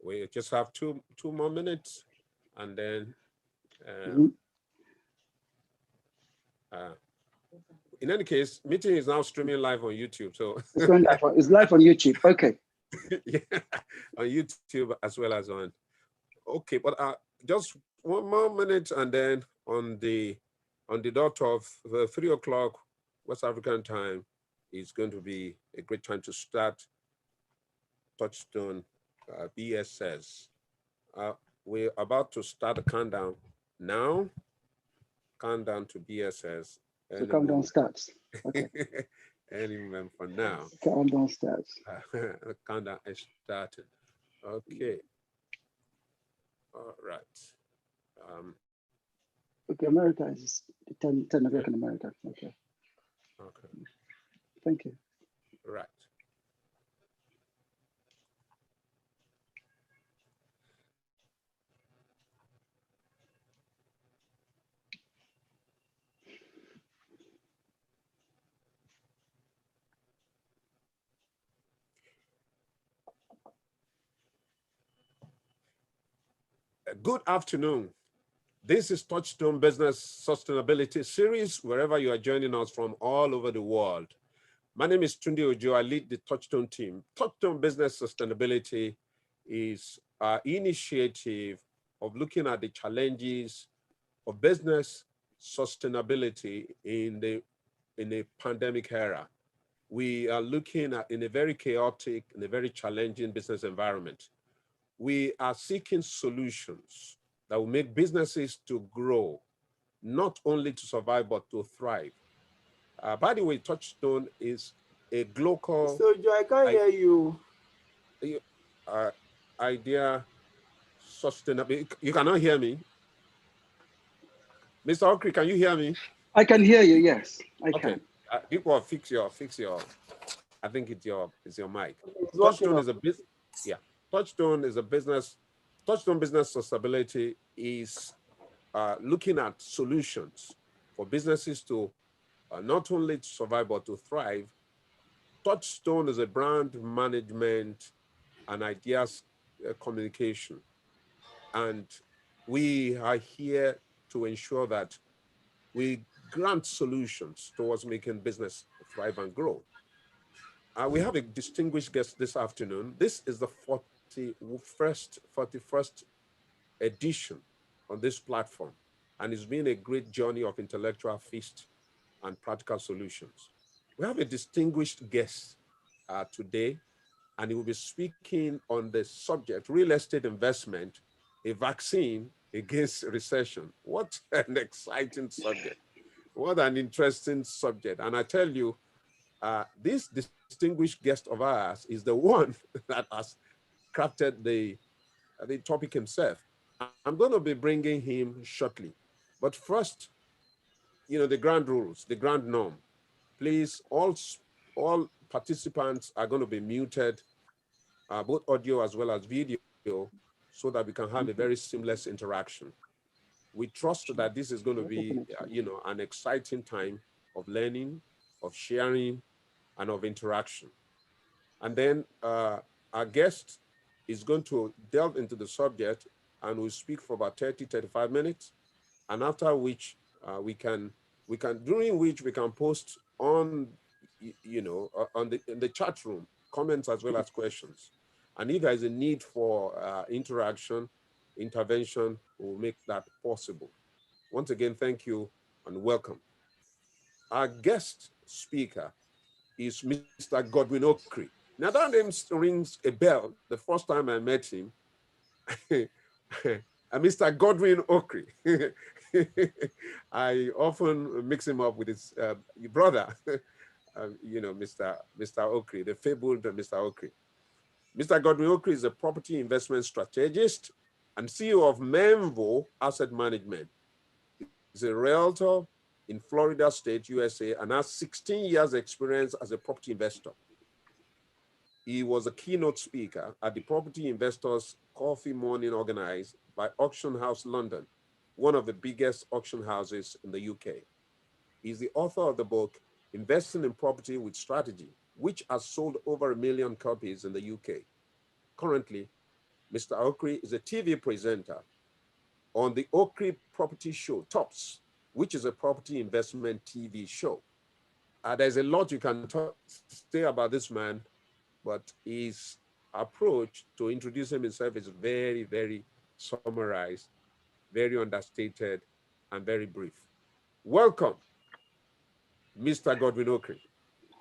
We just have two more minutes, and then Mhm. uh, in any case, meeting is now streaming live on YouTube. So It's going live. It's live on YouTube. Okay. yeah, on YouTube as well as on. Okay, but just one more minute, and then on the dot of 3 o'clock West African time is going to be a great time to start Touchstone BSS. Uh, we're about to start the countdown now. Countdown to BSS So any countdown moment. starts. Okay. Any moment from now. Countdown starts. The countdown is started. Okay. All right. Um, Okay, America is 10 yeah. o'clock in America. Okay. Okay. Thank you. Right. Good afternoon. This is Touchstone Business Sustainability Series, wherever you are joining us from all over the world. My name is Tunde Ojo. I lead the Touchstone team. Touchstone Business Sustainability is our initiative of looking at the challenges of business sustainability in a pandemic era. We are looking at in a very chaotic, in a very challenging business environment. We are seeking solutions that will make businesses to grow, not only to survive, but to thrive. By the way, Touchstone is a global So, Joe, I can't hear you. uh, idea sustainability. You cannot hear me? Mr. Okri, can you hear me? I can hear you. Yes, I Okay. can. People fix your, I think it's your mic. It's working Touchstone on. is a business, yeah. Touchstone is a business, Touchstone Business Sustainability is looking at solutions for businesses to not only to survive, but to thrive. Touchstone is a brand management and ideas communication. And we are here to ensure that we grant solutions towards making business thrive and grow. We have a distinguished guest this afternoon. This is the 41st edition on this platform, and it's been a great journey of intellectual feast and practical solutions. We have a distinguished guest today, and he will be speaking on the subject, real estate investment, a vaccine against recession. What an exciting subject. What an interesting subject. And I tell you, this distinguished guest of ours is the one that has crafted the topic himself. I'm going to be bringing him shortly. But first, the ground rules, the ground norm. Please, all participants are going to be muted, both audio as well as video, so that we can have a very seamless interaction. We trust Sure. that this is going to Better be, connection. an exciting time of learning, of sharing, and of interaction. And then our guest is going to delve into the subject and will speak for about 30, 35 minutes. And after which during which we can post on, on in the chat room, comments as well as questions. And if there is a need for interaction, intervention, we'll make that possible. Once again, thank you and welcome. Our guest speaker is Mr. Godwin Okri. Now that name rings a bell. The first time I met him, Mr. Godwin Okri. I often mix him up with his brother, Mr. Okri, the fabled Mr. Okri. Mr. Godwin Okri is a property investment strategist and CEO of Menvo Asset Management. He's a realtor in Florida State, USA, and has 16 years experience as a property investor. He was a keynote speaker at the Property Investors Coffee Morning organized by Auction House London, one of the biggest auction houses in the UK. He's the author of the book, Investing in Property with Strategy, which has sold over 1 million copies in the UK. currently, Mr. Okri is a TV presenter on the Okri property show, Tops, which is a property investment TV show. There's a lot you can say about this man, but his approach to introducing himself is very, very summarized, very understated, and very brief. Welcome, Mr. Godwin Okri.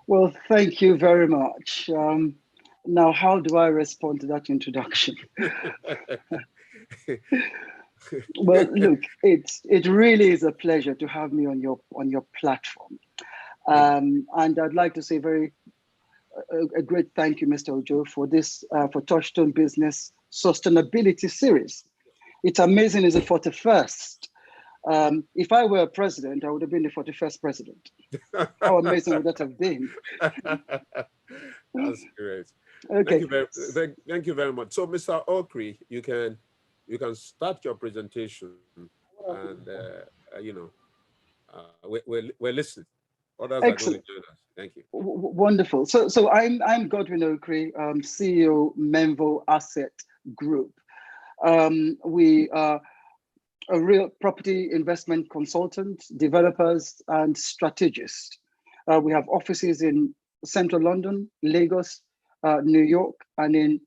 Well, thank you very much. Now, how do I respond to that introduction? Well, look, it really is a pleasure to have me on your platform, and I'd like to say a great thank you, Mr. Ojo, for this for Touchstone Business Sustainability Series. It's amazing. It's the 41st. If I were a president, I would have been the 41st president. How amazing would that have been? That's great. Okay. Thank you very much. So, Mr. Okri, you can start your presentation, and we're listening. Others are going to Excellent. join us. Thank you. Wonderful. So I'm Godwin Okri, CEO Menvo Asset Group. We are a real property investment consultant, developers, and strategist. We have offices in Central London, Lagos, New York, and in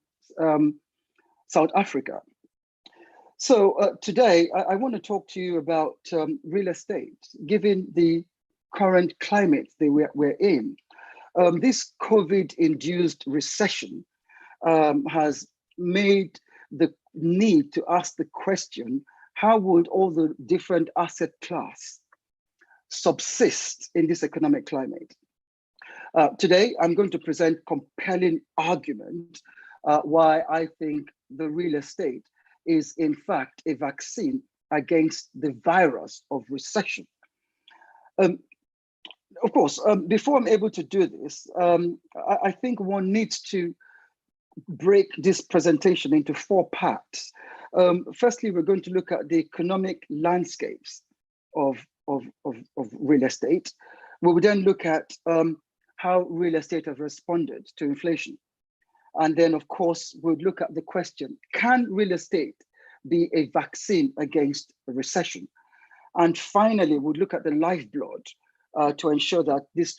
South Africa. So today, I want to talk to you about real estate, given the current climate that we're in. This COVID-induced recession has made the need to ask the question, how would all the different asset class subsist in this economic climate? Today, I'm going to present compelling argument why I think the real estate is in fact a vaccine against the virus of recession. Of course, before I'm able to do this, I think one needs to break this presentation into 4 parts. Firstly, we're going to look at the economic landscapes of real estate. We will then look at how real estate has responded to inflation. And then, of course, we'll look at the question, can real estate be a vaccine against a recession? And finally, we'll look at the lifeblood to ensure that this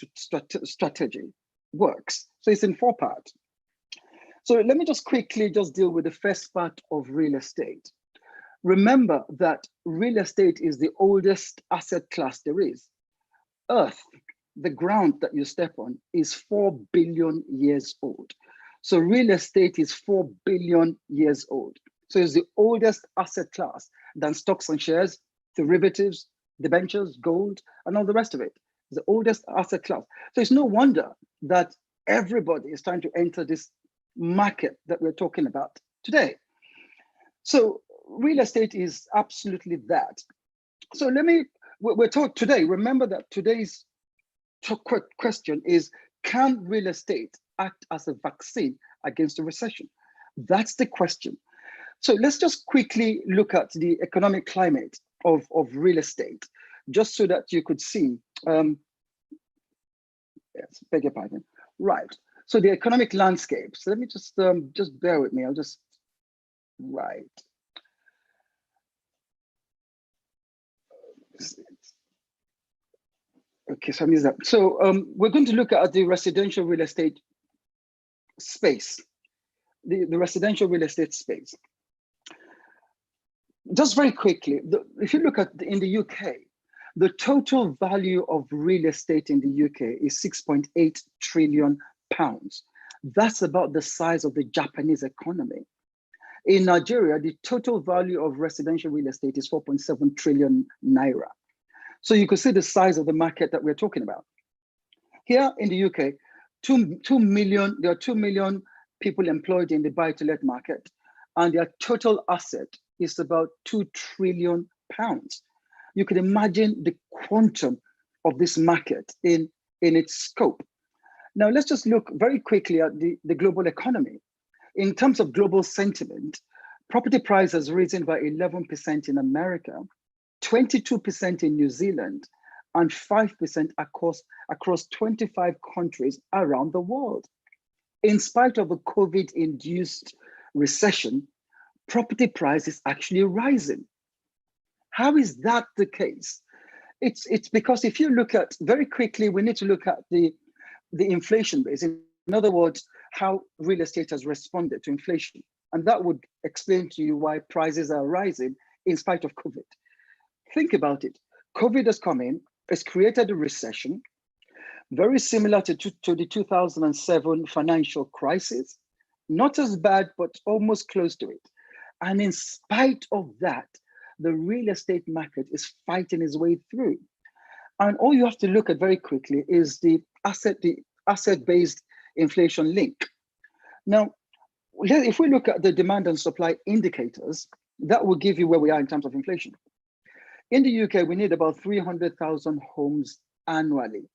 strategy works. So it's in 4 parts. So let me just quickly deal with the first part of real estate. Remember that real estate is the oldest asset class there is. Earth, the ground that you step on, is 4 billion years old. So real estate is 4 billion years old. So it's the oldest asset class than stocks and shares, derivatives, debentures, gold, and all the rest of it. It's the oldest asset class. So it's no wonder that everybody is trying to enter this market that we're talking about today. So real estate is absolutely that. So we're talking today, remember that today's question is, can real estate act as a vaccine against a recession? That's the question. So let's just quickly look at the economic climate of real estate, just so that you could see, yes, beg your pardon, right. So the economic landscape, so let me just bear with me, I'll just, right. Okay, so I missed that. So we're going to look at the residential real estate space, the residential real estate space. Just very quickly, if you look at in the UK, the total value of real estate in the UK is 6.8 trillion pounds. That's about the size of the Japanese economy. In Nigeria, the total value of residential real estate is 4.7 trillion naira. So you can see the size of the market that we're talking about. Here in the UK, 2 million, there are 2 million people employed in the buy-to-let market, and their total asset is about 2 trillion pounds. You can imagine the quantum of this market in its scope. Now, let's just look very quickly at the global economy. In terms of global sentiment, property price has risen by 11% in America, 22% in New Zealand, and 5% across 25 countries around the world. In spite of a COVID-induced recession, property price is actually rising. How is that the case? It's because if you look at, very quickly, we need to look at the inflation base. In other words, how real estate has responded to inflation. And that would explain to you why prices are rising in spite of COVID. Think about it. COVID has come in, it's created a recession, very similar to the 2007 financial crisis. Not as bad, but almost close to it. And in spite of that, the real estate market is fighting its way through. And all you have to look at very quickly is the asset-based inflation link. Now, if we look at the demand and supply indicators, that will give you where we are in terms of inflation. In the UK, we need about 300,000 homes annually.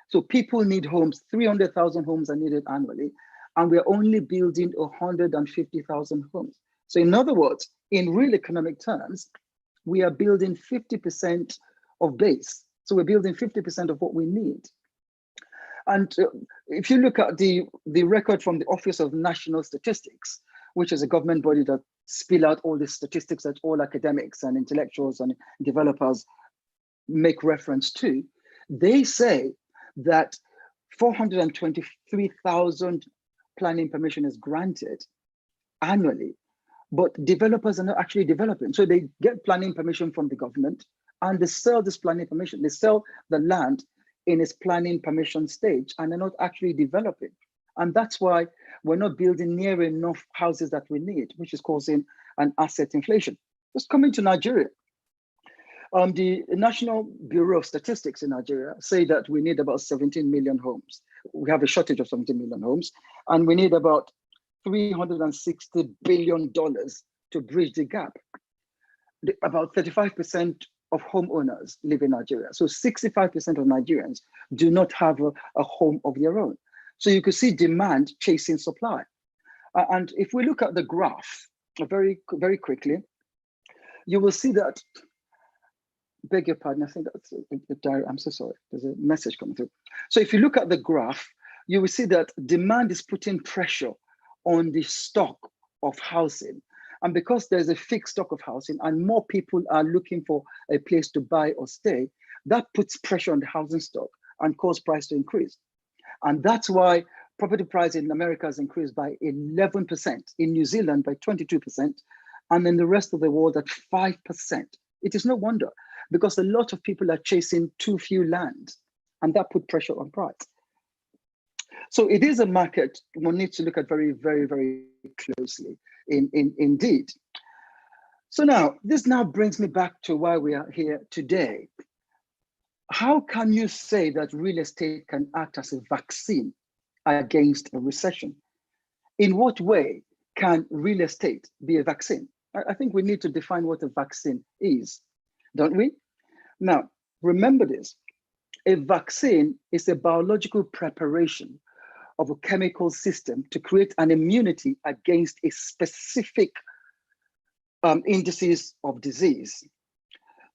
So people need homes, 300,000 homes are needed annually, and we're only building 150,000 homes. So in other words, in real economic terms, we are building 50% of base. So we're building 50% of what we need. And if you look at the record from the Office of National Statistics, which is a government body that spill out all the statistics that all academics and intellectuals and developers make reference to, they say that 423,000 planning permission is granted annually, but developers are not actually developing. So they get planning permission from the government and they sell this planning permission. They sell the land in its planning permission stage and they're not actually developing. And that's why we're not building near enough houses that we need, which is causing an asset inflation. Just coming to Nigeria. The National Bureau of Statistics in Nigeria say that we need about 17 million homes. We have a shortage of 17 million homes, and we need about $360 billion to bridge the gap. About 35% of homeowners live in Nigeria. So 65% of Nigerians do not have a home of their own. So you could see demand chasing supply. And if we look at the graph very, very quickly, you will see that, beg your pardon, I think that's a diary. I'm so sorry, there's a message coming through. So if you look at the graph, you will see that demand is putting pressure on the stock of housing. And because there's a fixed stock of housing and more people are looking for a place to buy or stay, that puts pressure on the housing stock and causes price to increase. And that's why property price in America has increased by 11%, in New Zealand by 22%, and in the rest of the world at 5%. It is no wonder, because a lot of people are chasing too few lands, and that put pressure on price. So it is a market one needs to look at very, very, very closely, indeed. So now, this now brings me back to why we are here today. How can you say that real estate can act as a vaccine against a recession? In what way can real estate be a vaccine? I think we need to define what a vaccine is, don't we? Now, remember this. A vaccine is a biological preparation of a chemical system to create an immunity against a specific indices of disease.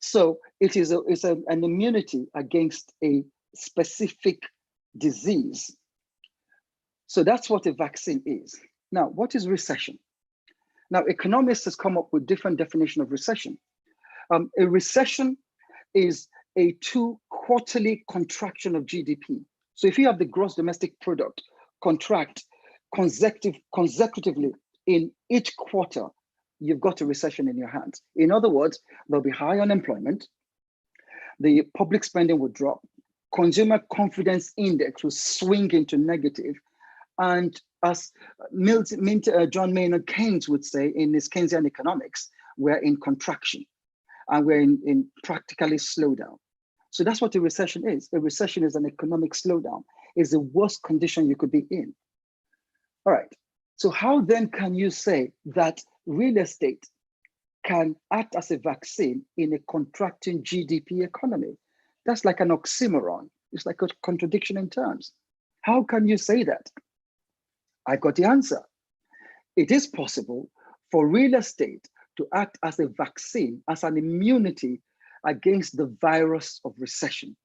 So it's an immunity against a specific disease. So that's what a vaccine is. Now, what is recession? Now, economists has come up with different definition of recession. A recession is a 2-quarterly contraction of GDP. So if you have the gross domestic product contract consecutively in each quarter, you've got a recession in your hands. In other words, there'll be high unemployment, the public spending will drop, consumer confidence index will swing into negative, and as John Maynard Keynes would say in his Keynesian economics, we're in contraction and we're in practically slowdown. So that's what a recession is. A recession is an economic slowdown. It's the worst condition you could be in. All right, so how then can you say that real estate can act as a vaccine in a contracting GDP economy? That's like an oxymoron. It's like a contradiction in terms. How can you say that? I got the answer. It is possible for real estate to act as a vaccine, as an immunity against the virus of recession.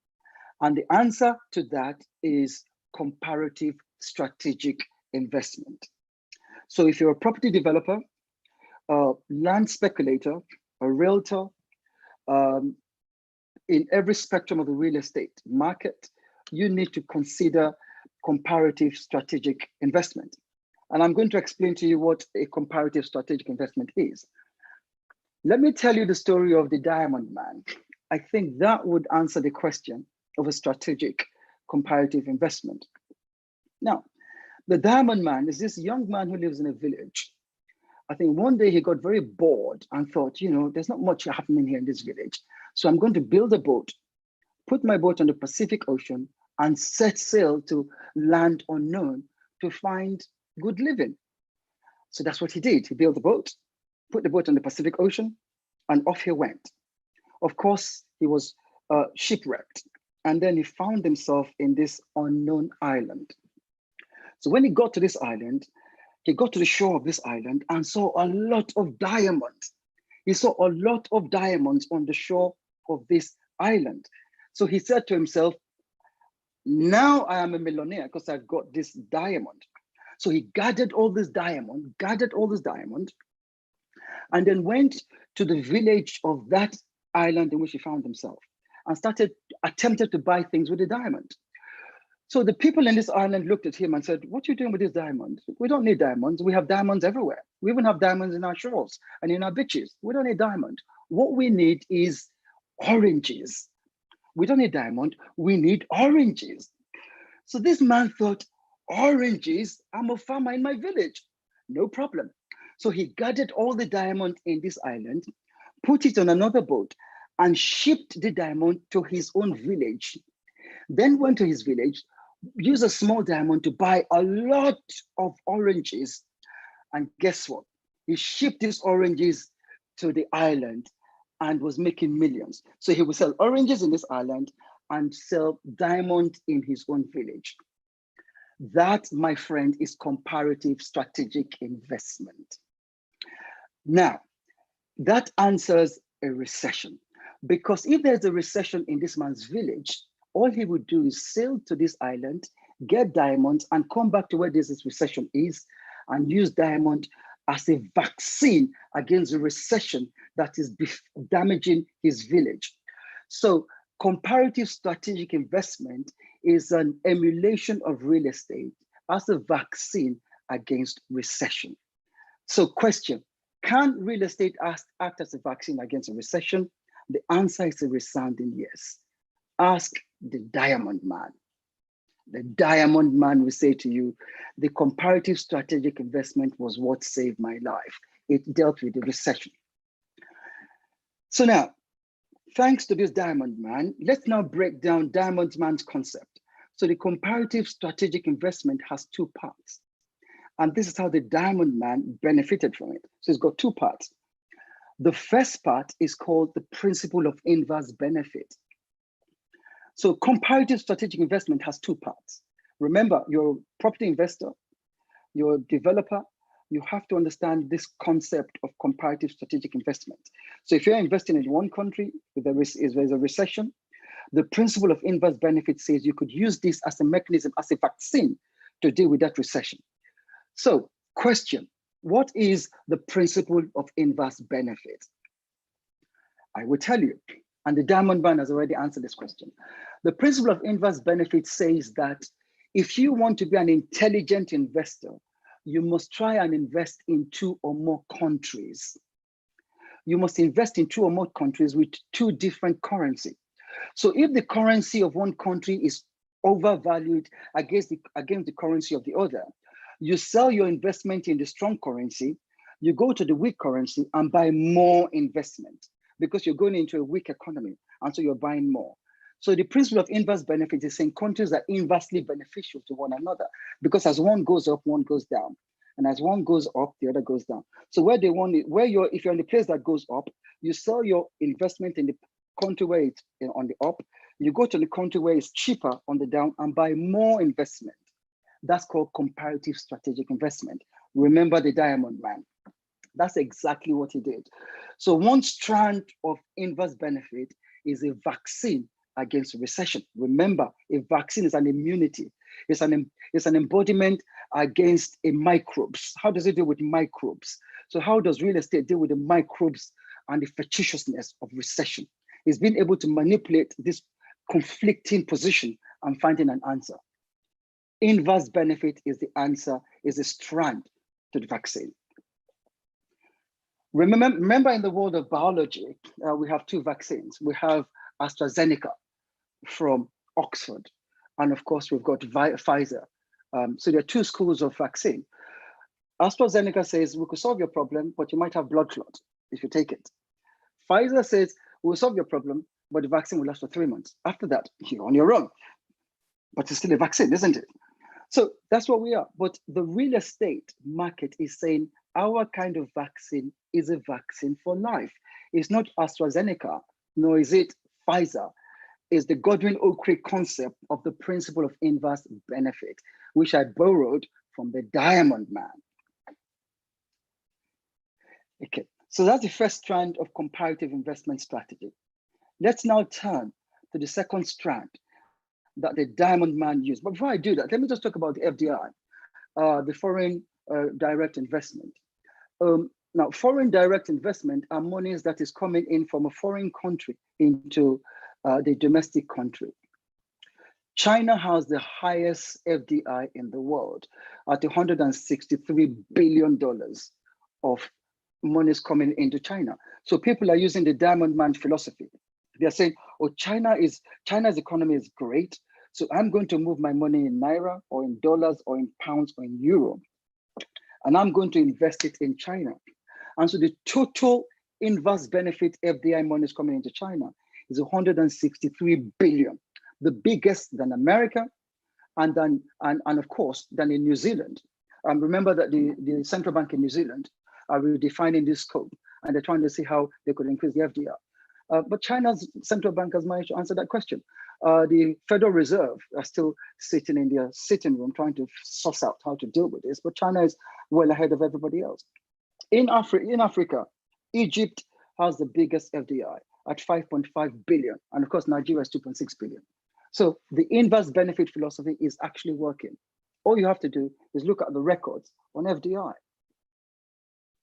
And the answer to that is comparative strategic investment. So if you're a property developer, a land speculator, a realtor, um, in every spectrum of the real estate market, you need to consider comparative strategic investment. And I'm going to explain to you what a comparative strategic investment is. Let me tell you the story of the Diamond Man. I think that would answer the question of a strategic comparative investment. Now, the Diamond Man is this young man who lives in a village. I think one day he got very bored and thought, there's not much happening here in this village. So I'm going to build a boat, put my boat on the Pacific Ocean, and set sail to land unknown to find good living. So that's what he did. He built a boat, put the boat on the Pacific Ocean, and off he went. Of course, he was shipwrecked. And then he found himself in this unknown island. So when he got to this island, he got to the shore of this island and saw a lot of diamonds. He saw a lot of diamonds on the shore of this island. So he said to himself, now I am a millionaire because I've got this diamond. So he gathered all this diamond, and then went to the village of that island in which he found himself and attempted to buy things with the diamond. So the people in this island looked at him and said, what are you doing with this diamond? We don't need diamonds. We have diamonds everywhere. We even have diamonds in our shores and in our beaches. We don't need diamond. What we need is oranges. We don't need diamond. We need oranges. So this man thought, oranges? I'm a farmer in my village. No problem. So he gathered all the diamond in this island, put it on another boat, and shipped the diamond to his own village. Then went to his village, used a small diamond to buy a lot of oranges. And guess what? He shipped these oranges to the island and was making millions. So he would sell oranges in this island and sell diamond in his own village. That, my friend, is comparative strategic investment. Now, that answers a recession, because if there's a recession in this man's village, all he would do is sail to this island, get diamonds, and come back to where this recession is, and use diamond as a vaccine against the recession that is damaging his village. So comparative strategic investment is an emulation of real estate as a vaccine against recession. So question, can real estate act as a vaccine against a recession? The answer is a resounding yes. Ask the Diamond Man. The Diamond Man will say to you, the comparative strategic investment was what saved my life. It dealt with the recession. So now, thanks to this Diamond Man, let's now break down Diamond Man's concept. So the comparative strategic investment has two parts. And this is how the Diamond Man benefited from it. So it's got two parts. The first part is called the principle of inverse benefit. So comparative strategic investment has two parts. Remember, you're a property investor, you're a developer, you have to understand this concept of comparative strategic investment. So if you're investing in one country, if there's a recession, the principle of inverse benefit says you could use this as a mechanism, as a vaccine to deal with that recession. So question, what is the principle of inverse benefit? I will tell you, and the Diamond Man has already answered this question. The principle of inverse benefit says that if you want to be an intelligent investor, you must try and invest in two or more countries. You must invest in two or more countries with two different currency. So if the currency of one country is overvalued against the currency of the other, you sell your investment in the strong currency, you go to the weak currency and buy more investment because you're going into a weak economy, and so you're buying more. So the principle of inverse benefit is saying countries are inversely beneficial to one another, because as one goes up, one goes down. And as one goes up, the other goes down. So if you're in the place that goes up, you sell your investment in the country where it's on the up, you go to the country where it's cheaper on the down and buy more investment. That's called comparative strategic investment. Remember the Diamond Man. That's exactly what he did. So one strand of inverse benefit is a vaccine against recession. Remember, a vaccine is an immunity. It's an embodiment against a microbes. How does it deal with microbes? So how does real estate deal with the microbes and the facetiousness of recession? It's being able to manipulate this conflicting position and finding an answer. Inverse benefit is the answer, is a strand to the vaccine. Remember in the world of biology, we have two vaccines. We have AstraZeneca from Oxford, and of course we've got Pfizer. So there are two schools of vaccine. AstraZeneca says we could solve your problem, but you might have blood clot if you take it. Pfizer says we'll solve your problem, but the vaccine will last for 3 months. After that, you're on your own. But it's still a vaccine, isn't it? So that's what we are. But the real estate market is saying our kind of vaccine is a vaccine for life. It's not AstraZeneca, nor is it Pfizer. It's the Godwin Okri concept of the principle of inverse benefit, which I borrowed from the Diamond Man. Okay, so that's the first strand of comparative investment strategy. Let's now turn to the second strand that the Diamond Man used. But before I do that, let me just talk about the FDI, the foreign direct investment. Now, foreign direct investment are monies that is coming in from a foreign country into the domestic country. China has the highest FDI in the world at $163 billion of monies coming into China. So people are using the Diamond Man philosophy. They're saying, oh, China's economy is great, so I'm going to move my money in Naira or in dollars or in pounds or in euro, and I'm going to invest it in China. And so the total inverse benefit FDI money is coming into China is 163 billion, the biggest than America, and of course, than in New Zealand. Remember that the central bank in New Zealand are redefining this scope, and they're trying to see how they could increase the FDI. But China's central bank has managed to answer that question. The Federal Reserve are still sitting in their sitting room trying to suss out how to deal with this, but China is well ahead of everybody else. In Africa, Egypt has the biggest FDI at 5.5 billion, and of course Nigeria is 2.6 billion. So the inverse benefit philosophy is actually working. All you have to do is look at the records on FDI.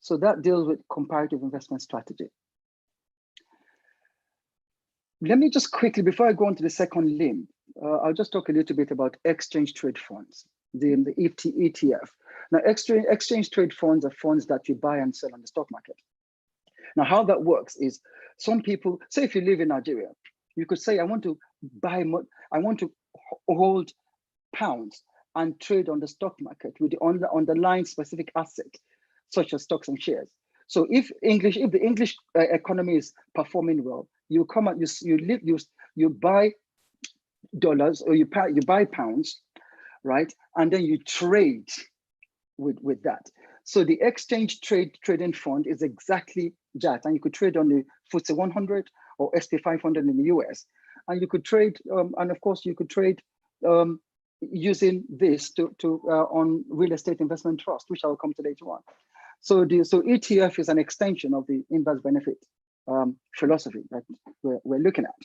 So that deals with comparative investment strategy. Let me just quickly, before I go on to the second limb, I'll just talk a little bit about exchange trade funds, the ETF. Now, exchange trade funds are funds that you buy and sell on the stock market. Now, how that works is some people, say if you live in Nigeria, you could say, I want to hold pounds and trade on the stock market with the underlying specific asset, such as stocks and shares. So if the English economy is performing well, you come out, you buy dollars or you buy pounds, right? And then you trade with that. So the exchange trading fund is exactly that. And you could trade on the FTSE 100 or SP 500 in the US. And you could trade, and of course you could trade using this on real estate investment trust, which I will come to later on. So ETF is an extension of the inverse benefit philosophy that we're looking at.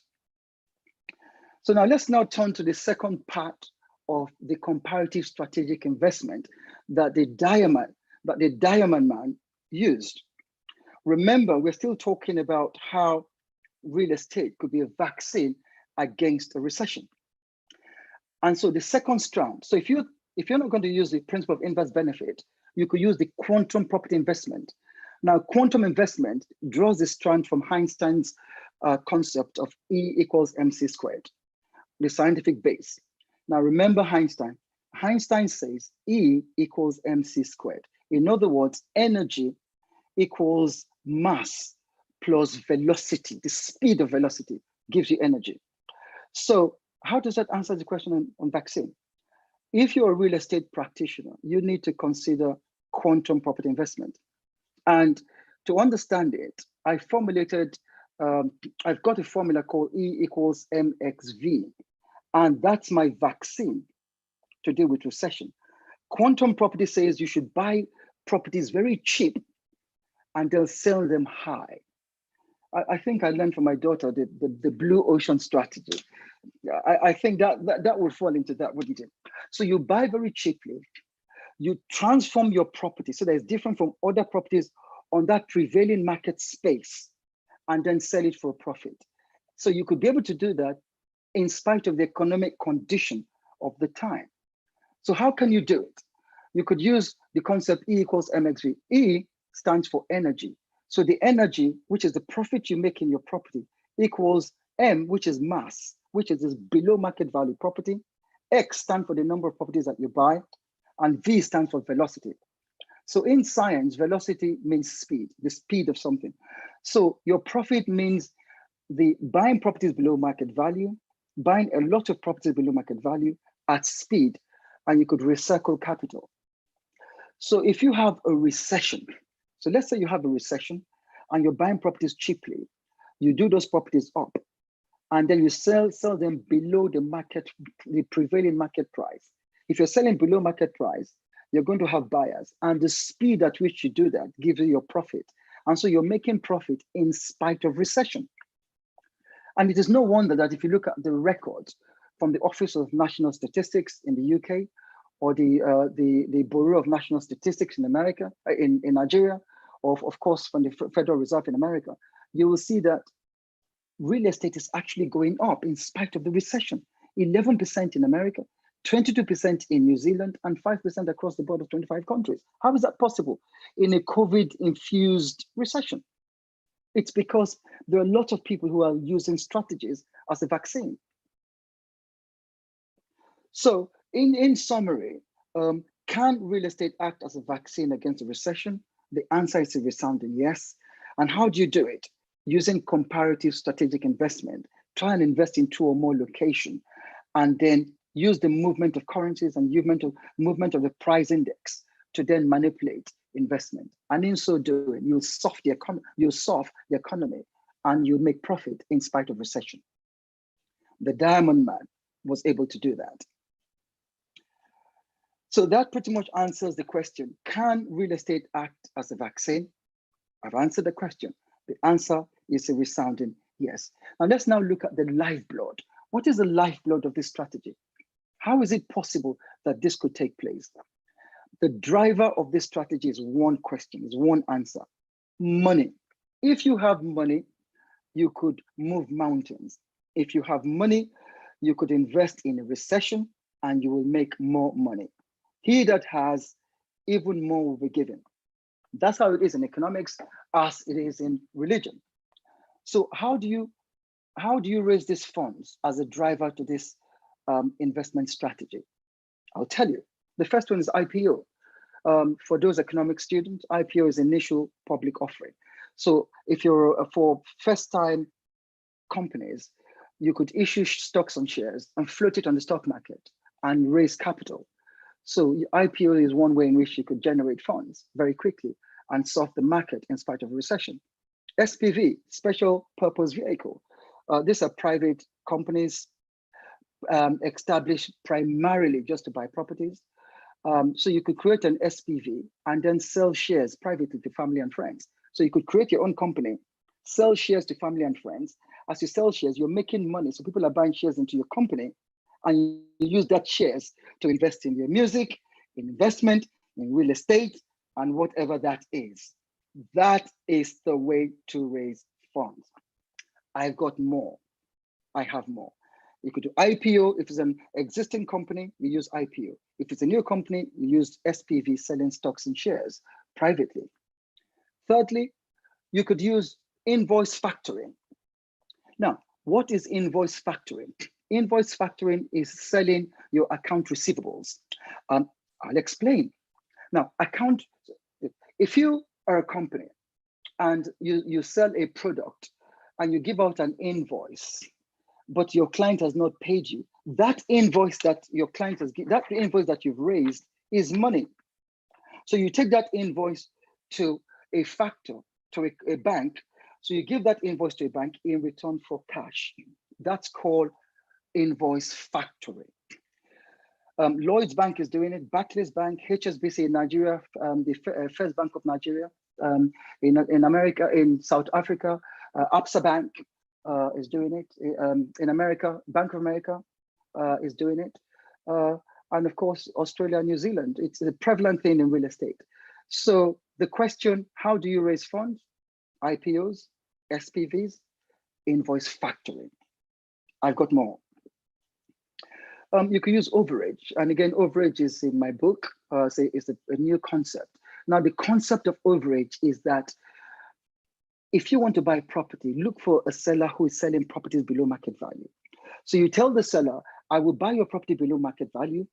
So now let's now turn to the second part of the comparative strategic investment that the Diamond Man used. Remember, we're still talking about how real estate could be a vaccine against a recession. And so the second strand, so if you're not going to use the principle of inverse benefit, you could use the quantum property investment. Now, quantum investment draws the strand from Einstein's concept of E equals mc squared, the scientific base. Now, remember Einstein. Einstein says E equals mc squared. In other words, energy equals mass plus velocity. The speed of velocity gives you energy. So how does that answer the question on vaccine? If you're a real estate practitioner, you need to consider quantum property investment. And to understand it, I've got a formula called E equals mxv, and that's my vaccine to deal with recession. Quantum property says you should buy properties very cheap and they'll sell them high. I think I learned from my daughter the blue ocean strategy. I think that would fall into that, wouldn't it? So you buy very cheaply, you transform your property so that it's different from other properties on that prevailing market space, and then sell it for a profit. So you could be able to do that in spite of the economic condition of the time. So how can you do it? You could use the concept E equals MXV. E stands for energy. So the energy, which is the profit you make in your property, equals M, which is mass, which is this below market value property. X stands for the number of properties that you buy, and V stands for velocity. So in science, velocity means speed, the speed of something. So your profit means the buying properties below market value, buying a lot of properties below market value at speed, and you could recycle capital. So if you have a recession, so let's say you have a recession and you're buying properties cheaply, you do those properties up, and then you sell them below the market, the prevailing market price. If you're selling below market price, you're going to have buyers, and the speed at which you do that gives you your profit. And so you're making profit in spite of recession. And it is no wonder that if you look at the records from the Office of National Statistics in the UK, or the Bureau of National Statistics in America, in Nigeria, or of course from the Federal Reserve in America, you will see that real estate is actually going up in spite of the recession. 11% in America, 22% in New Zealand, and 5% across the board of 25 countries. How is that possible in a COVID-infused recession? It's because there are a lot of people who are using strategies as a vaccine. So in summary, can real estate act as a vaccine against a recession? The answer is a resounding yes. And how do you do it? Using comparative strategic investment. Try and invest in 2 or more locations, and then use the movement of currencies and movement of the price index to then manipulate investment. And in so doing, you'll solve the economy, and you'll make profit in spite of recession. The Diamond Man was able to do that. So that pretty much answers the question, can real estate act as a vaccine? I've answered the question. The answer is a resounding yes. Now let's now look at the lifeblood. What is the lifeblood of this strategy? How is it possible that this could take place? The driver of this strategy is one question, is one answer: money. If you have money, you could move mountains. If you have money, you could invest in a recession and you will make more money. He that has, even more will be given. That's how it is in economics, as it is in religion. So how do you raise these funds as a driver to this investment strategy? I'll tell you. The first one is IPO. For those economic students, IPO is initial public offering. So if you're for first-time companies, you could issue stocks and shares and float it on the stock market and raise capital. So IPO is one way in which you could generate funds very quickly and solve the market in spite of recession. SPV, special purpose vehicle. These are private companies established primarily just to buy properties. So you could create an SPV and then sell shares privately to family and friends. So you could create your own company, sell shares to family and friends. As you sell shares, you're making money. So people are buying shares into your company, and you use that shares to invest in your music, in investment, in real estate, and whatever that is. That is the way to raise funds. I've got more. I have more. You could do IPO. If it's an existing company, you use IPO. If it's a new company, you use SPV, selling stocks and shares privately. Thirdly, you could use invoice factoring. Now, what is invoice factoring? Invoice factoring is selling your account receivables. I'll explain. Now, if you are a company and you sell a product and you give out an invoice, but your client has not paid you, that invoice that your client has, that invoice that you've raised is money. So you take that invoice to a factor, to a bank. So you give that invoice to a bank in return for cash. That's called invoice factoring. Lloyd's Bank is doing it, Barclays Bank, HSBC in Nigeria, the First Bank of Nigeria, in America, in South Africa, Absa Bank, is doing it. In America, Bank of America is doing it. And of course, Australia, New Zealand. It's a prevalent thing in real estate. So the question, how do you raise funds? IPOs, SPVs, invoice factoring. I've got more. You can use overage. And again, overage is in my book, it's a new concept. Now, the concept of overage is that if you want to buy property, look for a seller who is selling properties below market value. So you tell the seller, I will buy your property below market value.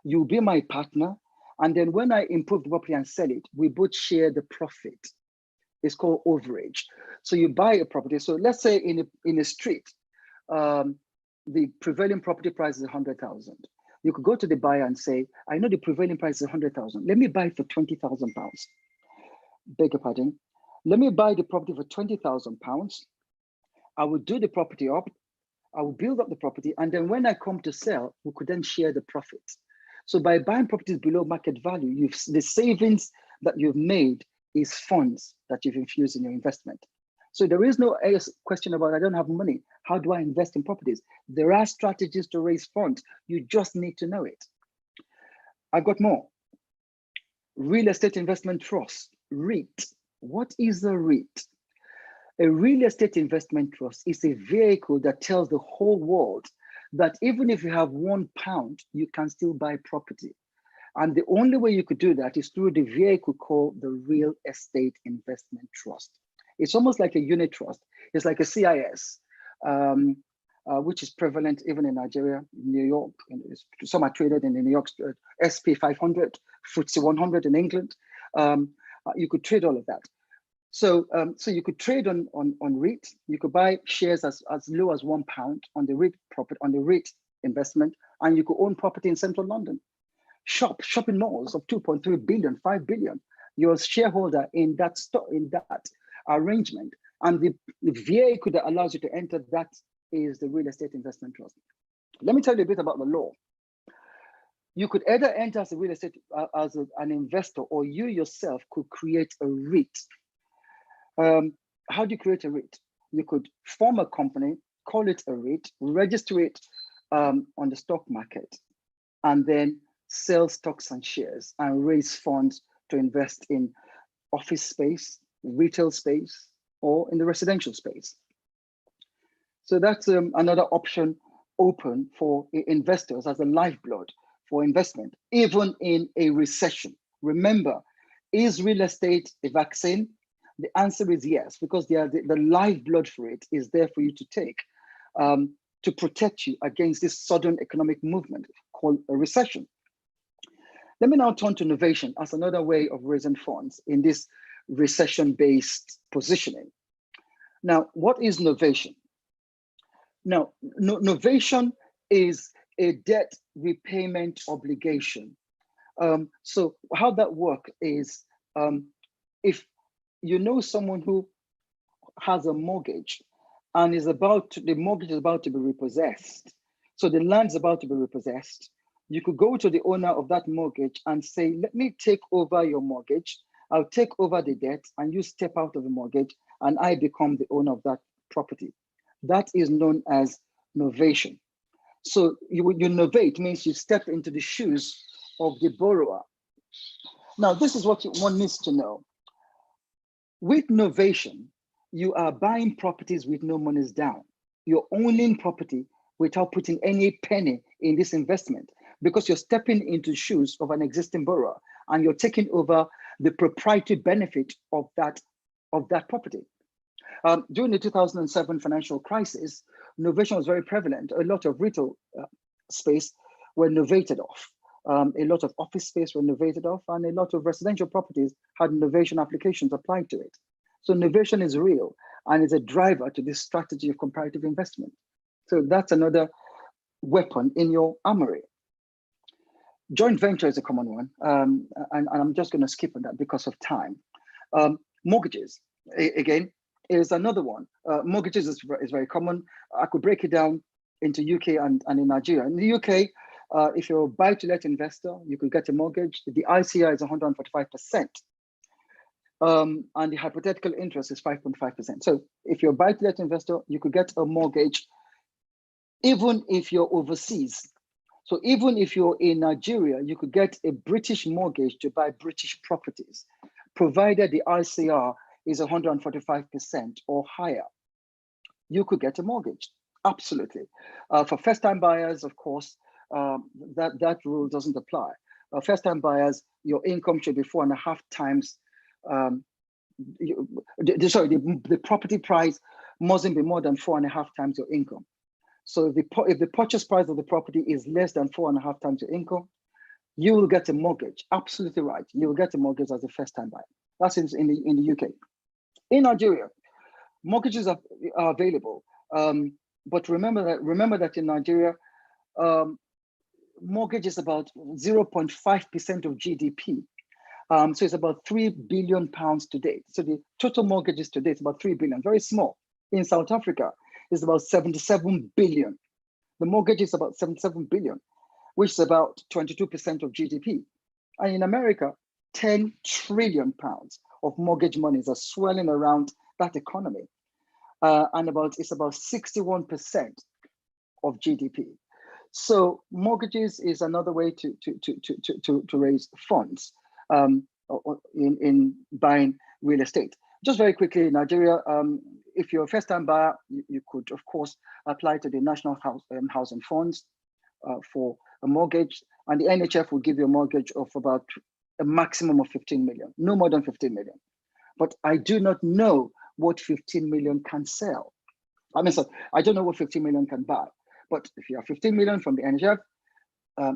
You'll be my partner. And then when I improve the property and sell it, we both share the profit. It's called overage. So you buy a property. So let's say in a street, the prevailing property price is 100,000. You could go to the buyer and say, I know the prevailing price is 100,000. Let me buy it for 20,000 pounds. Beg your pardon. Let me buy the property for 20,000 pounds. I will do the property up. I will build up the property. And then when I come to sell, we could then share the profits. So by buying properties below market value, the savings that you've made is funds that you've infused in your investment. So there is no question about, I don't have money. How do I invest in properties? There are strategies to raise funds. You just need to know it. I've got more. Real estate investment trust, REIT. What is a REIT? A real estate investment trust is a vehicle that tells the whole world that even if you have £1, you can still buy property. And the only way you could do that is through the vehicle called the Real Estate Investment Trust. It's almost like a unit trust. It's like a CIS, which is prevalent even in Nigeria, New York. Some are traded in the New York SP 500, FTSE 100 in England. You could trade all of that. So you could trade on REIT. You could buy shares as low as £1 on the REIT profit on the REIT investment, and you could own property in central London. Shopping malls of 2.3 billion, 5 billion. You're a shareholder in that arrangement, and the vehicle that allows you to enter that is the Real Estate Investment Trust. Let me tell you a bit about the law. You could either enter as a real estate as an investor, or you yourself could create a REIT. How do you create a REIT? You could form a company, call it a REIT, register it on the stock market, and then sell stocks and shares and raise funds to invest in office space, retail space, or in the residential space. So that's another option open for investors as a lifeblood for investment, even in a recession. Remember, is real estate a vaccine? The answer is yes, because the lifeblood for it is there for you to take to protect you against this sudden economic movement called a recession. Let me now turn to innovation as another way of raising funds in this recession-based positioning. Now, what is novation? Now, novation is a debt repayment obligation. So how that works is if you know someone who has a mortgage and the mortgage is about to be repossessed, so the land's about to be repossessed, you could go to the owner of that mortgage and say, let me take over your mortgage. I'll take over the debt and you step out of the mortgage and I become the owner of that property. That is known as novation. So you novate means you step into the shoes of the borrower. Now, this is what one needs to know. With novation, you are buying properties with no monies down. You're owning property without putting any penny in this investment, because you're stepping into the shoes of an existing borrower and you're taking over the proprietary benefit of that property. During the 2007 financial crisis, novation was very prevalent. A lot of retail space were novated off. A lot of office space were novated off, and a lot of residential properties had novation applications applied to it. So novation is real and is a driver to this strategy of comparative investment. So that's another weapon in your armory. Joint venture is a common one, and I'm just going to skip on that because of time. Mortgages, again, is another one. Mortgages is very common. I could break it down into UK and in Nigeria. In the UK, if you're a buy-to-let investor, you could get a mortgage. The ICR is 145%. And the hypothetical interest is 5.5%. So if you're a buy-to-let investor, you could get a mortgage even if you're overseas. So even if you're in Nigeria, you could get a British mortgage to buy British properties, provided the ICR is 145% or higher. You could get a mortgage, absolutely. For first-time buyers, of course, that rule doesn't apply. First-time buyers, your income should be 4.5 times. The property price mustn't be more than 4.5 times your income. So if the purchase price of the property is less than 4.5 times your income, you will get a mortgage. Absolutely right. You will get a mortgage as a first-time buyer. That's in the UK. In Nigeria, mortgages are available, but remember that in Nigeria, mortgage is about 0.5% of GDP. So it's about £3 billion to date. So the total mortgages to date is about 3 billion, very small. In South Africa, it's about 77 billion. The mortgage is about 77 billion, which is about 22% of GDP. And in America, 10 trillion pounds of mortgage monies are swirling around that economy. And it's about 61% of GDP. So mortgages is another way to raise funds in buying real estate. Just very quickly, in Nigeria, if you're a first-time buyer, you could, of course, apply to the National Housing Funds for a mortgage, and the NHF will give you a mortgage of about a maximum of 15 million, no more than 15 million. But I do not know what 15 million can sell. I don't know what 15 million can buy. But if you have 15 million from the NHF,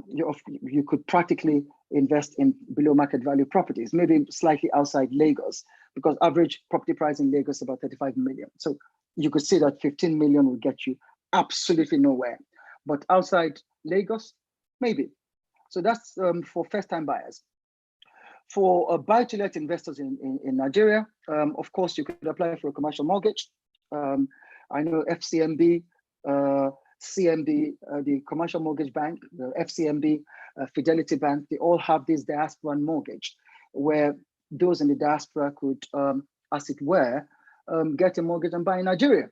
you could practically invest in below market value properties, maybe slightly outside Lagos, because average property price in Lagos is about 35 million. So you could see that 15 million will get you absolutely nowhere. But outside Lagos, maybe. So that's for first-time buyers. For buy-to-let investors in Nigeria, of course, you could apply for a commercial mortgage. I know FCMB, CMB, the Commercial Mortgage Bank, the FCMB, Fidelity Bank, they all have this diaspora mortgage where those in the diaspora could, as it were, get a mortgage and buy in Nigeria.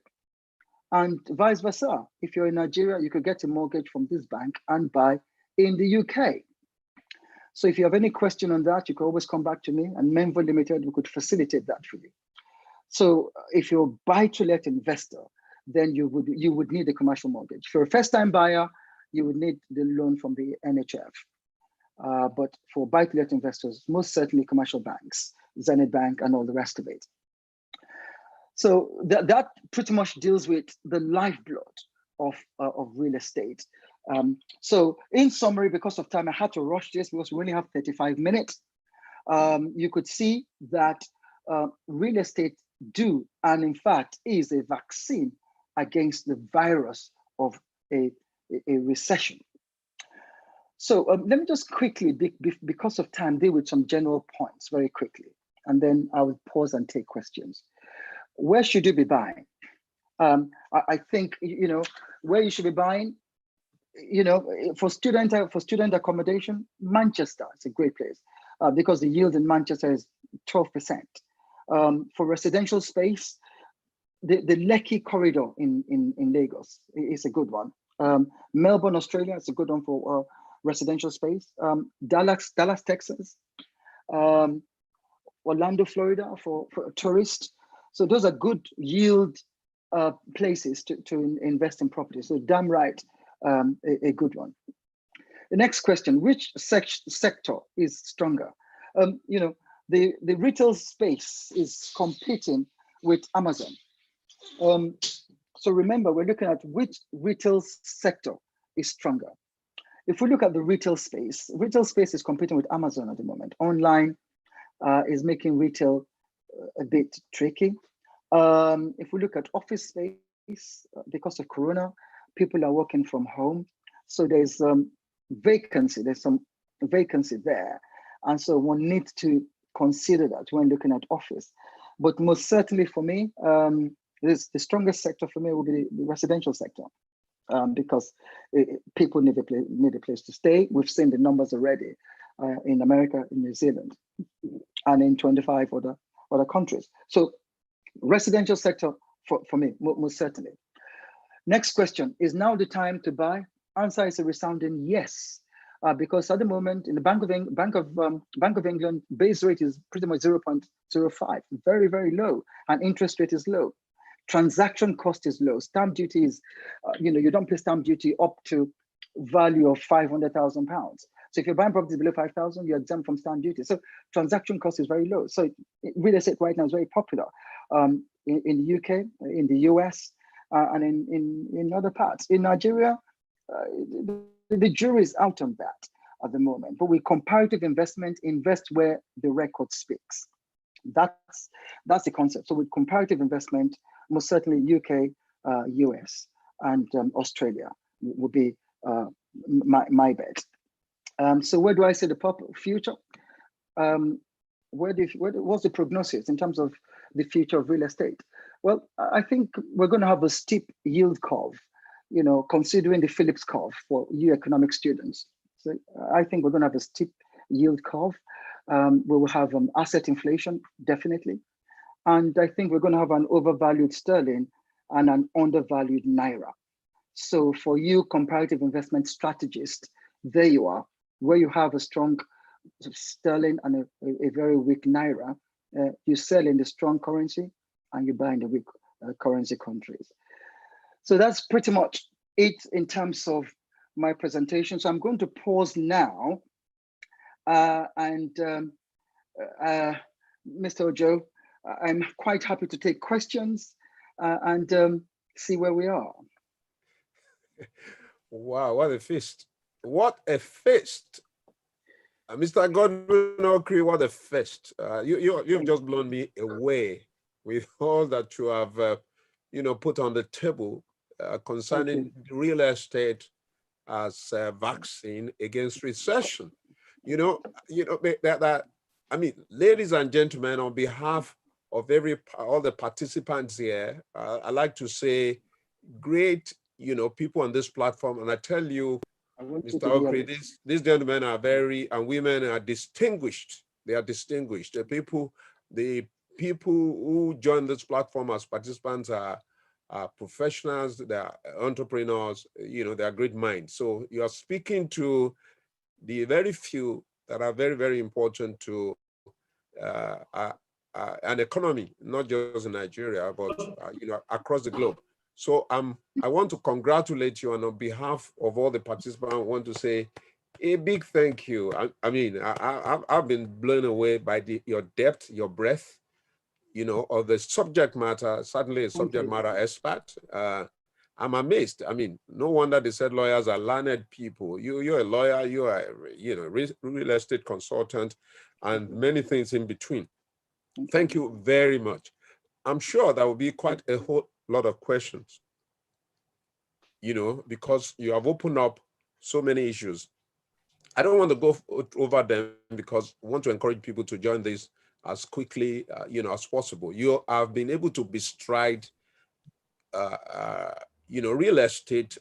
And vice versa. If you're in Nigeria, you could get a mortgage from this bank and buy in the UK. So if you have any question on that, you can always come back to me, and Menvo Limited, we could facilitate that for you. So if you're a buy-to-let investor, then you would need a commercial mortgage. For a first-time buyer, you would need the loan from the NHF. But for buy-to-let investors, most certainly commercial banks, Zenith Bank, and all the rest of it. So that pretty much deals with the lifeblood of real estate. So in summary, because of time, I had to rush this because we only have 35 minutes. You could see that real estate and in fact is a vaccine against the virus of a recession. So let me just quickly, because of time, deal with some general points very quickly, and then I will pause and take questions. Where should you be buying? I think, where you should be buying, for student accommodation, Manchester is a great place because the yield in Manchester is 12%. For residential space, the Lekki corridor in Lagos is a good one. Melbourne, Australia is a good one for residential space. Dallas, Texas. Orlando, Florida for tourists. So those are good yield places to invest in property. So damn right, a good one. The next question, which sector is stronger? The retail space is competing with Amazon. So remember, we're looking at which retail sector is stronger. If we look at the retail space is competing with Amazon at the moment. Online is making retail a bit tricky. If we look at office space, because of Corona, people are working from home. So there's vacancy, there's some vacancy there. And so one needs to consider that when looking at office. But most certainly for me, the strongest sector for me will be the residential sector, because people need a place to stay. We've seen the numbers already in America, in New Zealand, and in 25 other other countries. So residential sector for me, most certainly. Next question, is now the time to buy? Answer is a resounding yes. Because at the moment in the Bank of England, base rate is pretty much 0.05, very, very low, and interest rate is low. Transaction cost is low. Stamp duty is, you don't pay stamp duty up to value of £500,000. So if you're buying property below 5,000, you're exempt from stamp duty. So transaction cost is very low. So real estate right now is very popular in the UK, in the US, and in other parts. In Nigeria, the jury is out on that at the moment. But with comparative investment, invest where the record speaks. That's the concept. So with comparative investment, most certainly UK, US, and Australia would be my bet. So where do I see the future? What's the prognosis in terms of the future of real estate? Well, I think we're going to have a steep yield curve, considering the Phillips curve for you economic students. So I think we're going to have a steep yield curve. We will have asset inflation, definitely. And I think we're going to have an overvalued sterling and an undervalued naira. So for you comparative investment strategists, there you are, where you have a strong sterling and a very weak naira, you sell in the strong currency and you buy in the weak currency countries. So that's pretty much it in terms of my presentation. So I'm going to pause now and Mr. Ojo, I'm quite happy to take questions and see where we are. Wow, what a feast. What a feast. Mr. Godwin Okri, what a feast. You've just blown me away with all that you have put on the table concerning real estate as a vaccine against recession. I mean, ladies and gentlemen, on behalf of all the participants here, I like to say great, people on this platform. And I tell you, Mr. Okri, these gentlemen are and women are distinguished. They are distinguished. The people who join this platform as participants are professionals, they are entrepreneurs, they are great minds. So you are speaking to the very few that are very, very important to an economy, not just in Nigeria, but across the globe. So I want to congratulate you, and on behalf of all the participants, I want to say a big thank you. I've been blown away by your depth, your breadth, of the subject matter. Certainly a subject matter expert. I'm amazed. I mean, no wonder they said lawyers are learned people. You're a lawyer, you are, real estate consultant, and many things in between. Thank you very much. I'm sure there will be quite a whole lot of questions, because you have opened up so many issues. I don't want to go over them because I want to encourage people to join this as quickly, as possible. You have been able to bestride, real estate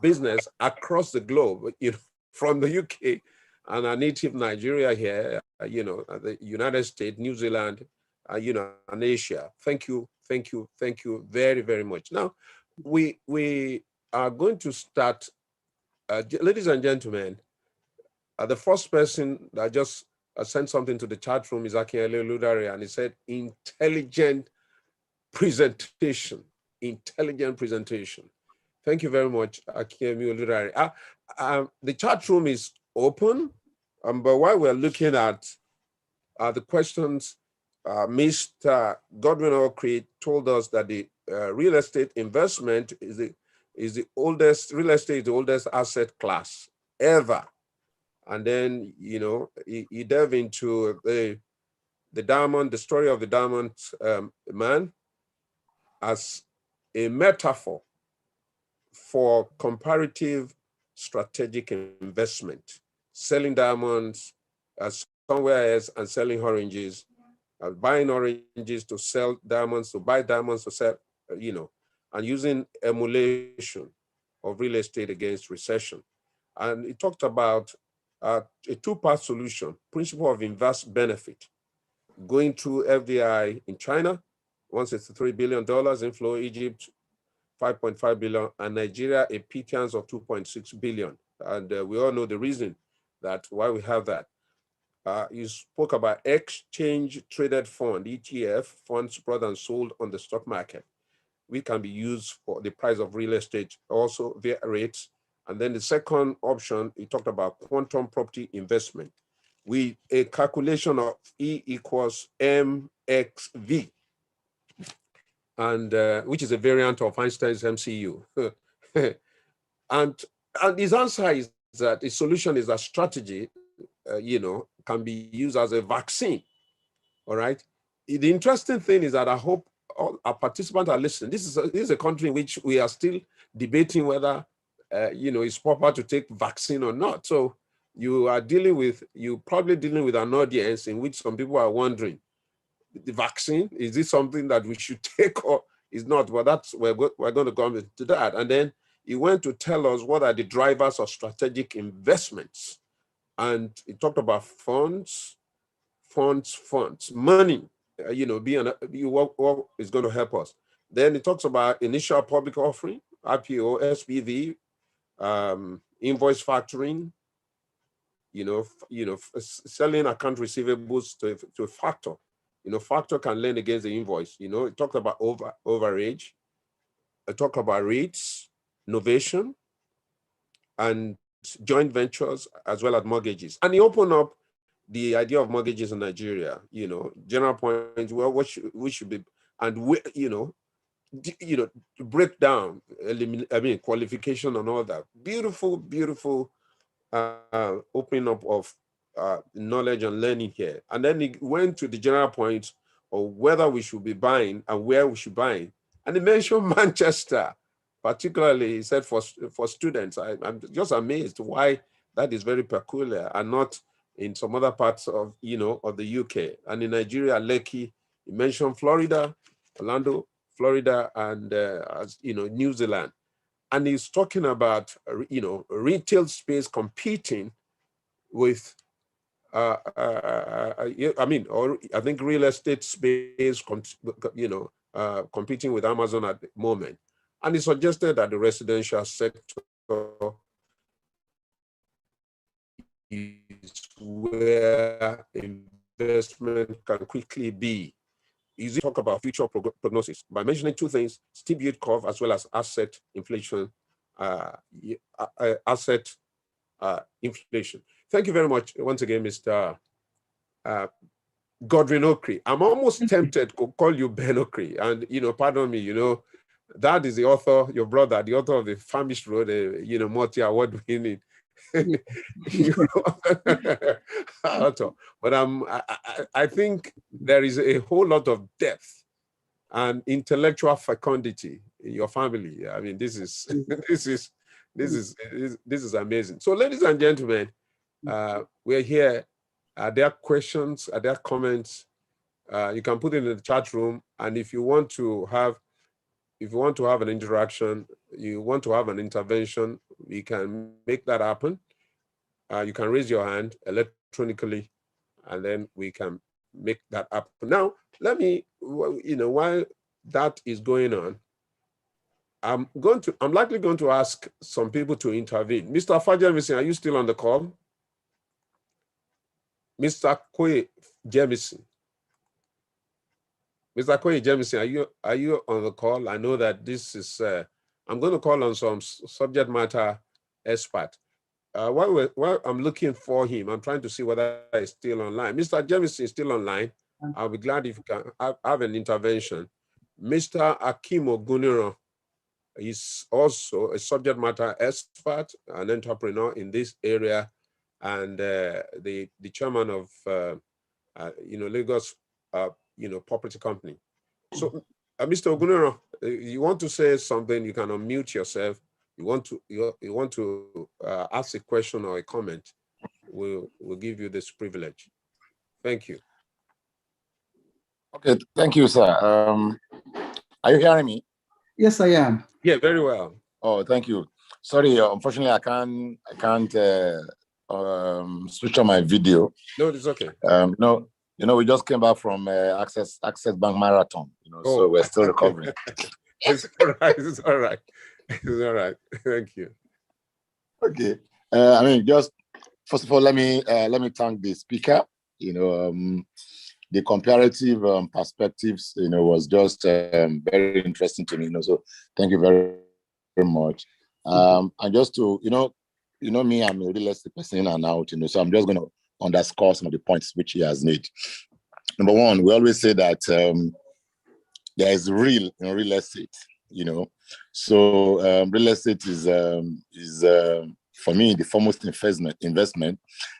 business across the globe, from the UK and our native Nigeria here, the United States, New Zealand, and Asia. Thank you very, very much. Now, we are going to start, ladies and gentlemen. The first person that just sent something to the chat room is Akinyele Ludare, and he said, intelligent presentation. Intelligent presentation. Thank you very much, Akinyele Ludare. The chat room is open, but while we're looking at the questions, Mr. Godwin Okri told us that the real estate investment is the oldest, real estate is the oldest asset class ever. And then, he delved into the diamond, the story of the diamond man as a metaphor for comparative strategic investment, selling diamonds somewhere else and selling oranges, buying oranges to sell diamonds, to buy diamonds to sell, and using emulation of real estate against recession. And he talked about a two-part solution, principle of inverse benefit. going through FDI in China, $163 billion inflow, Egypt, 5.5 billion, and Nigeria, a pittance of 2.6 billion. And we all know the reason that why we have that. You spoke about exchange traded fund, ETF, funds bought and sold on the stock market. We can be used for the price of real estate, also via rates. And then the second option, you talked about quantum property investment with a calculation of E equals MXV, and which is a variant of Einstein's MCU. and his answer is that the solution is a strategy, can be used as a vaccine. All right. The interesting thing is that I hope all our participants are listening. This is a country in which we are still debating whether, it's proper to take vaccine or not. So you're probably dealing with an audience in which some people are wondering, the vaccine, is this something that we should take or is not? Well, we're going to come into that. And then he went to tell us what are the drivers of strategic investments. And he talked about funds, money, what is going to help us. Then it talks about initial public offering, IPO, SPV, invoice factoring, selling account receivables to a factor. Factor can lend against the invoice. It talked about overage. It talked about rates, innovation, and joint ventures, as well as mortgages. And he opened up the idea of mortgages in Nigeria, general point, well, we should be, and break down, qualification and all that. Beautiful opening up of knowledge and learning here. And then he went to the general point of whether we should be buying and where we should buy. And he mentioned Manchester, particularly, he said for students. I'm just amazed why that is very peculiar and not in some other parts of, of the UK. And in Nigeria, Lekki, he mentioned Florida, Orlando, Florida, and, New Zealand. And he's talking about, retail space competing with, I think real estate space, competing with Amazon at the moment. And he suggested that the residential sector is where investment can quickly be. Easy to talk about future prognosis by mentioning two things: steep yield curve as well as asset inflation. Inflation. Thank you very much once again, Mr. Godwin Okri. I'm almost tempted to call you Ben Okri, and pardon me. That is the author, your brother, the author of the Famished Road, multi-award winning. But I think there is a whole lot of depth and intellectual fecundity in your family. I mean, this is this is amazing. So, ladies and gentlemen, we're here. Are there questions? Are there comments? You can put it in the chat room, and if you want to have an interaction, you want to have an intervention, we can make that happen. You can raise your hand electronically, and then we can make that happen. Now, let me, while that is going on, I'm likely going to ask some people to intervene. Mr. Fajemison, are you still on the call? Mr. Koye Jemison. Mr. Koye Jemison, are you on the call? I know that this is, I'm going to call on some subject matter expert. While I'm looking for him, I'm trying to see whether he's still online. Mr. Jemison is still online. I'll be glad if you can have an intervention. Mr. Akimo Guniro is also a subject matter expert, an entrepreneur in this area, and the chairman of Lagos property company. So, Mr. Ogunero, you want to say something? You can unmute yourself. You want to ask a question or a comment? We'll give you this privilege. Thank you. Okay, thank you, sir. Are you hearing me? Yes, I am. Yeah, very well. Oh, thank you. Sorry, unfortunately, I can't switch on my video. No, it's okay. No, we just came back from Access Bank Marathon, so we're still recovering. It's all right. It's all right. It's all right. Thank you. Okay. Just first of all, let me thank the speaker. The comparative perspectives, was just very interesting to me. So thank you very, very much. And just to, me, I'm a real estate person in and out. So I'm just going to underscore some of the points which he has made. Number one, we always say that there is real in real estate. So real estate is for me the foremost investment.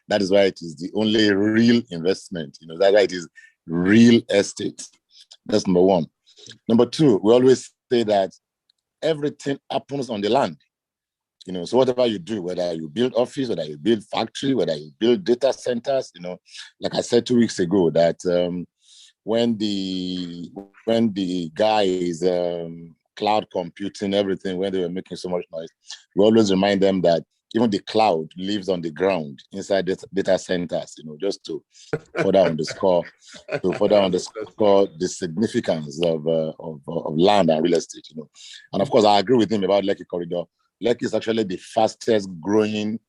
That is why it is the only real investment. That's why it is real estate. That's number one. Number two, we always say that everything happens on the land. So whatever you do, whether you build office, whether you build factory, whether you build data centers, like I said 2 weeks ago, that when the guys cloud computing everything, when they were making so much noise, we always remind them that even the cloud lives on the ground inside data centers, just to further underscore the significance of land and real estate, And of course, I agree with him about Lekki Corridor. Lekki is actually the fastest growing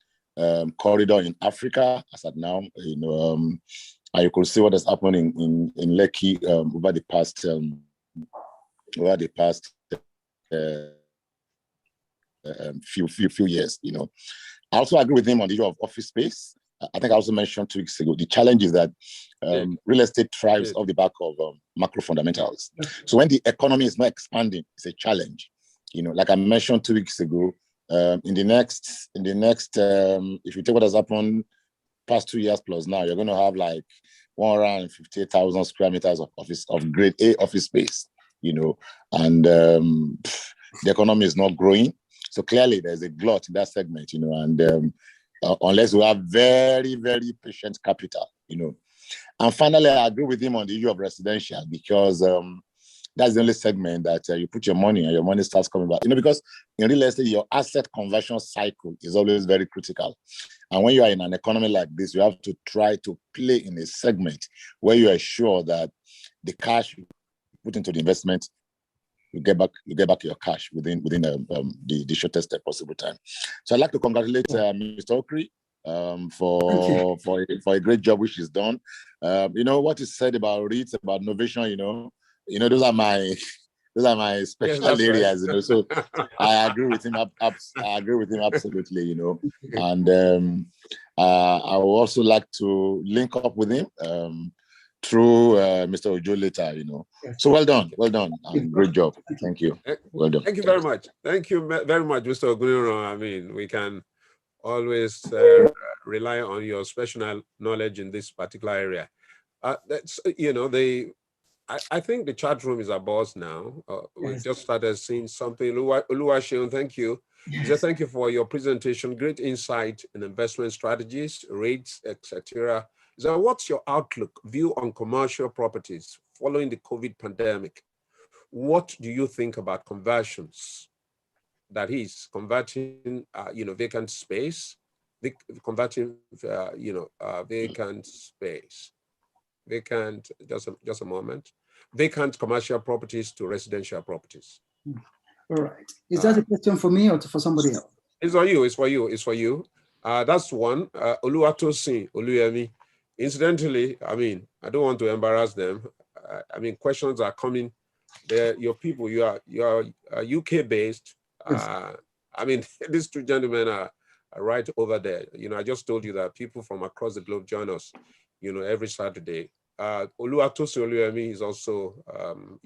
corridor in Africa as at now, and you could see what is happening in Lekki over the past few years. I also agree with him on the issue of office space. I think I also mentioned 2 weeks ago, the challenge is that real estate thrives off the back of macro fundamentals. So when the economy is not expanding, it's a challenge. Like I mentioned 2 weeks ago, in the next, if you take what has happened past 2 years plus now, you're going to have like 158,000 square meters of grade A office space, and the economy is not growing. So clearly there's a glut in that segment, and unless we have very, very patient capital, And finally, I agree with him on the issue of residential, because that's the only segment that you put your money and your money starts coming back. Because in real estate, your asset conversion cycle is always very critical. And when you are in an economy like this, you have to try to play in a segment where you are sure that the cash you put into the investment, you get back your cash within the shortest possible time. So I'd like to congratulate Mr. Okri for a great job which is done. What is said about REITs, about innovation, those are my special areas, right. So I agree with him. I agree with him absolutely, And I would also like to link up with him through Mr. Ojo later, Yes. So well done, and great job. Thank you. Well done. Thank you very much. Thank you very much, Mr. Oguniro. We can always rely on your special knowledge in this particular area. That's I think the chat room is abuzz now. We just started seeing something. Oluwaseun, thank you. Yes. Thank you for your presentation. Great insight in investment strategies, rates, etc. So what's your view on commercial properties following the COVID pandemic? What do you think about conversions? That is converting, vacant space, converting, vacant space, just a moment, vacant commercial properties to residential properties. All right. Is that a question for me or for somebody else? It's for you. It's for you. That's one. Oluwatosin Oluyemi. Incidentally, I don't want to embarrass them. Questions are coming. Your people, you are UK based. Yes. These two gentlemen are right over there. I just told you that people from across the globe join us, every Saturday. Oluwatosin Oluyemi is also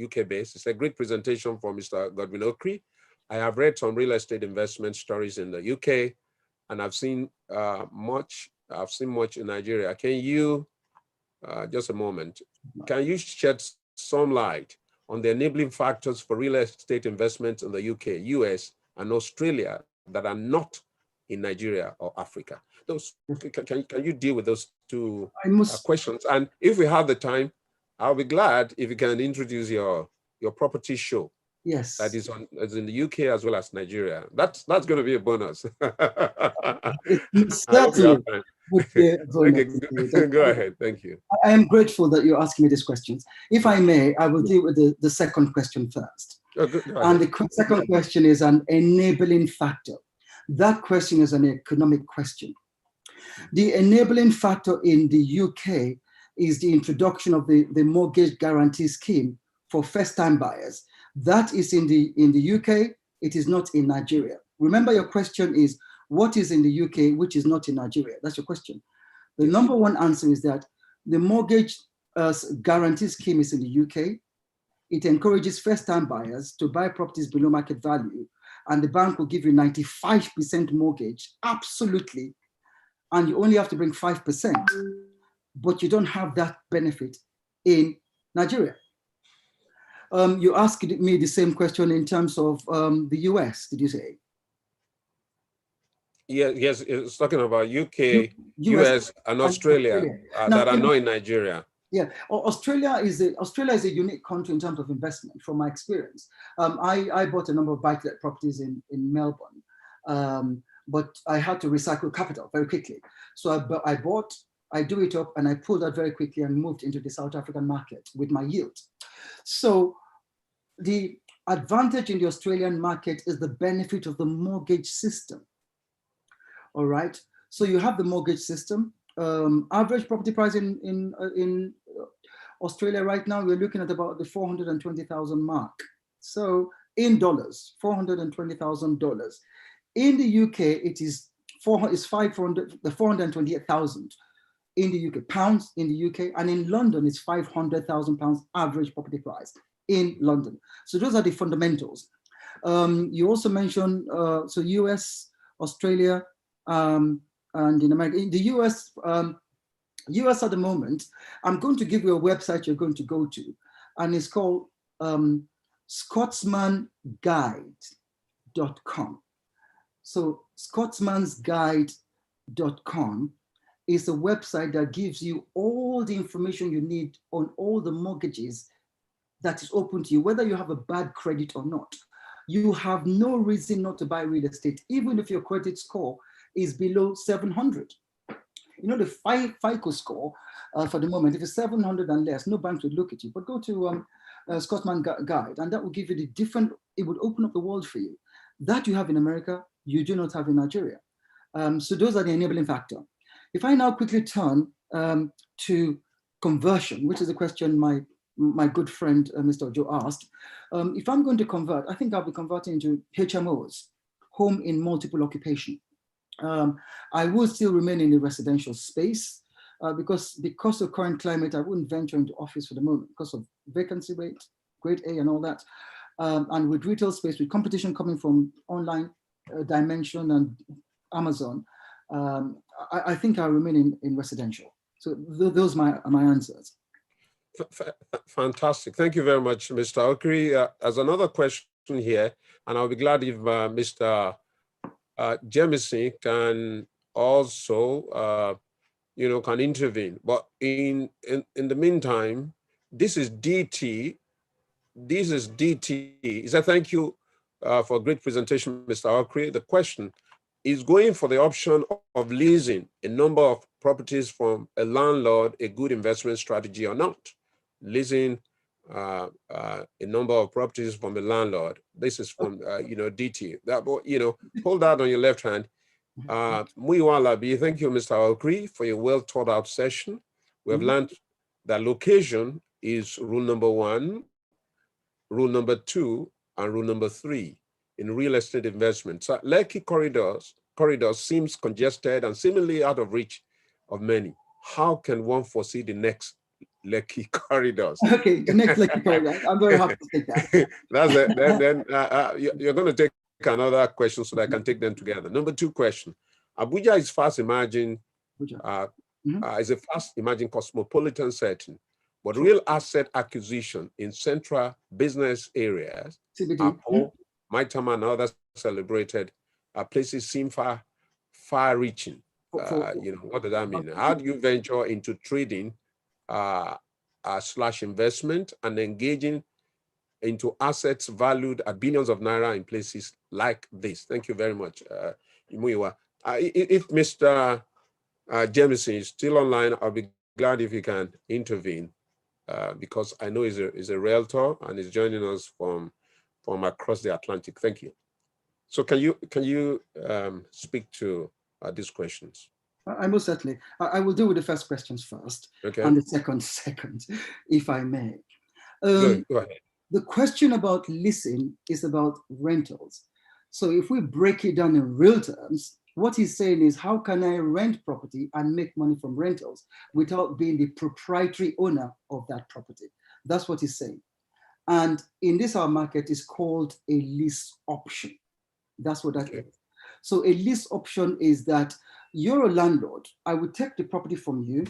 UK based. It's a great presentation for Mr. Godwin Okri. I have read some real estate investment stories in the UK, and I've seen much in Nigeria. Can you, just a moment, can you shed some light on the enabling factors for real estate investments in the UK, US, and Australia that are not in Nigeria or Africa? Can you deal with those two questions? And if we have the time, I'll be glad if you can introduce your property show. Yes. That is in the UK as well as Nigeria. That's going to be a bonus. Certainly. Go ahead. Thank you. I am grateful that you're asking me these questions. If I may, I will deal with the second question first. Go and the second question is an enabling factor. That question is an economic question. The enabling factor in the UK is the introduction of the mortgage guarantee scheme for first-time buyers. That is in the UK, it is not in Nigeria. Remember, your question is, what is in the UK which is not in Nigeria? That's your question. The number one answer is that the mortgage guarantee scheme is in the UK. It encourages first-time buyers to buy properties below market value, and the bank will give you 95% mortgage, absolutely, and you only have to bring 5%, but you don't have that benefit in Nigeria. You asked me the same question in terms of the US, did you say? Yeah, yes, it's talking about UK, US and Australia, that are not in Nigeria. Yeah, Australia is a unique country in terms of investment, from my experience. I bought a number of buy-to-let properties in Melbourne, but I had to recycle capital very quickly. So I do it up, and I pulled out very quickly and moved into the South African market with my yield. So the advantage in the Australian market is the benefit of the mortgage system. All right, so you have the mortgage system. Average property price in Australia right now, we're looking at about the 420,000 mark. So in dollars, $420,000. In the UK, it is 428,000 in the UK, pounds in the UK, and in London, it's 500,000 pounds average property price in London. So those are the fundamentals. You also mentioned, so US, Australia, and in America. In the US, US at the moment, I'm going to give you a website you're going to go to, and it's called scotsmanguide.com. So scotsmansguide.com is a website that gives you all the information you need on all the mortgages that is open to you, whether you have a bad credit or not. You have no reason not to buy real estate, even if your credit score is below 700. You know, the FICO score for the moment, if it's 700 and less, no bank would look at you, but go to Scotsman Guide, and that will give you the different, it would open up the world for you. That you have in America, you do not have in Nigeria. So those are the enabling factor. If I now quickly turn to conversion, which is a question my good friend, Mr. Joe asked, if I'm going to convert, I think I'll be converting into HMOs, home in multiple occupation. I will still remain in the residential space because of current climate, I wouldn't venture into office for the moment because of vacancy rate, grade A and all that. And with retail space, with competition coming from online dimension and Amazon, I think I'll remain in residential. So those are my answers. Fantastic. Thank you very much, Mr. Okri. As another question here, and I'll be glad if Mr. Jemison can also, can intervene. But in the meantime, this is DT. This is DT. He said, thank you for a great presentation, Mr. Okri. The question is going for the option of leasing a number of properties from a landlord a good investment strategy or not? Leasing a number of properties from a landlord. This is from DT. Hold that on your left hand. Muyiwa Labi, thank you, Mr. Okri, for your well thought out session. We have learned that location is rule number 1, rule number 2, and rule number 3 in real estate investment. So Lekki corridors seems congested and seemingly out of reach of many. How can one foresee the next Lekki corridors? Okay, the next Lekki corridor. I'm very happy to take that. That's it. Then you're going to take another question so that I can take them together. Number 2 question. Abuja is fast emerging, is a fast emerging cosmopolitan setting, but real asset acquisition in central business areas, Apple, Maitama, and other celebrated places seem far-reaching. What does that mean? How do you venture into trading / investment and engaging into assets valued at billions of naira in places like this? Thank you very much, Muyiwa. If Mr. Jameson is still online. I'll be glad if you can intervene because I know he's a realtor and he's joining us from across the Atlantic. Thank you. So can you speak to these questions? I most certainly. I will deal with the first questions first, Okay. and the second, if I may. Go ahead. The question about leasing is about rentals. So if we break it down in real terms, what he's saying is, how can I rent property and make money from rentals without being the proprietary owner of that property? That's what he's saying. And in this our market is called a lease option. That's what that is. So a lease option is that you're a landlord. I would take the property from you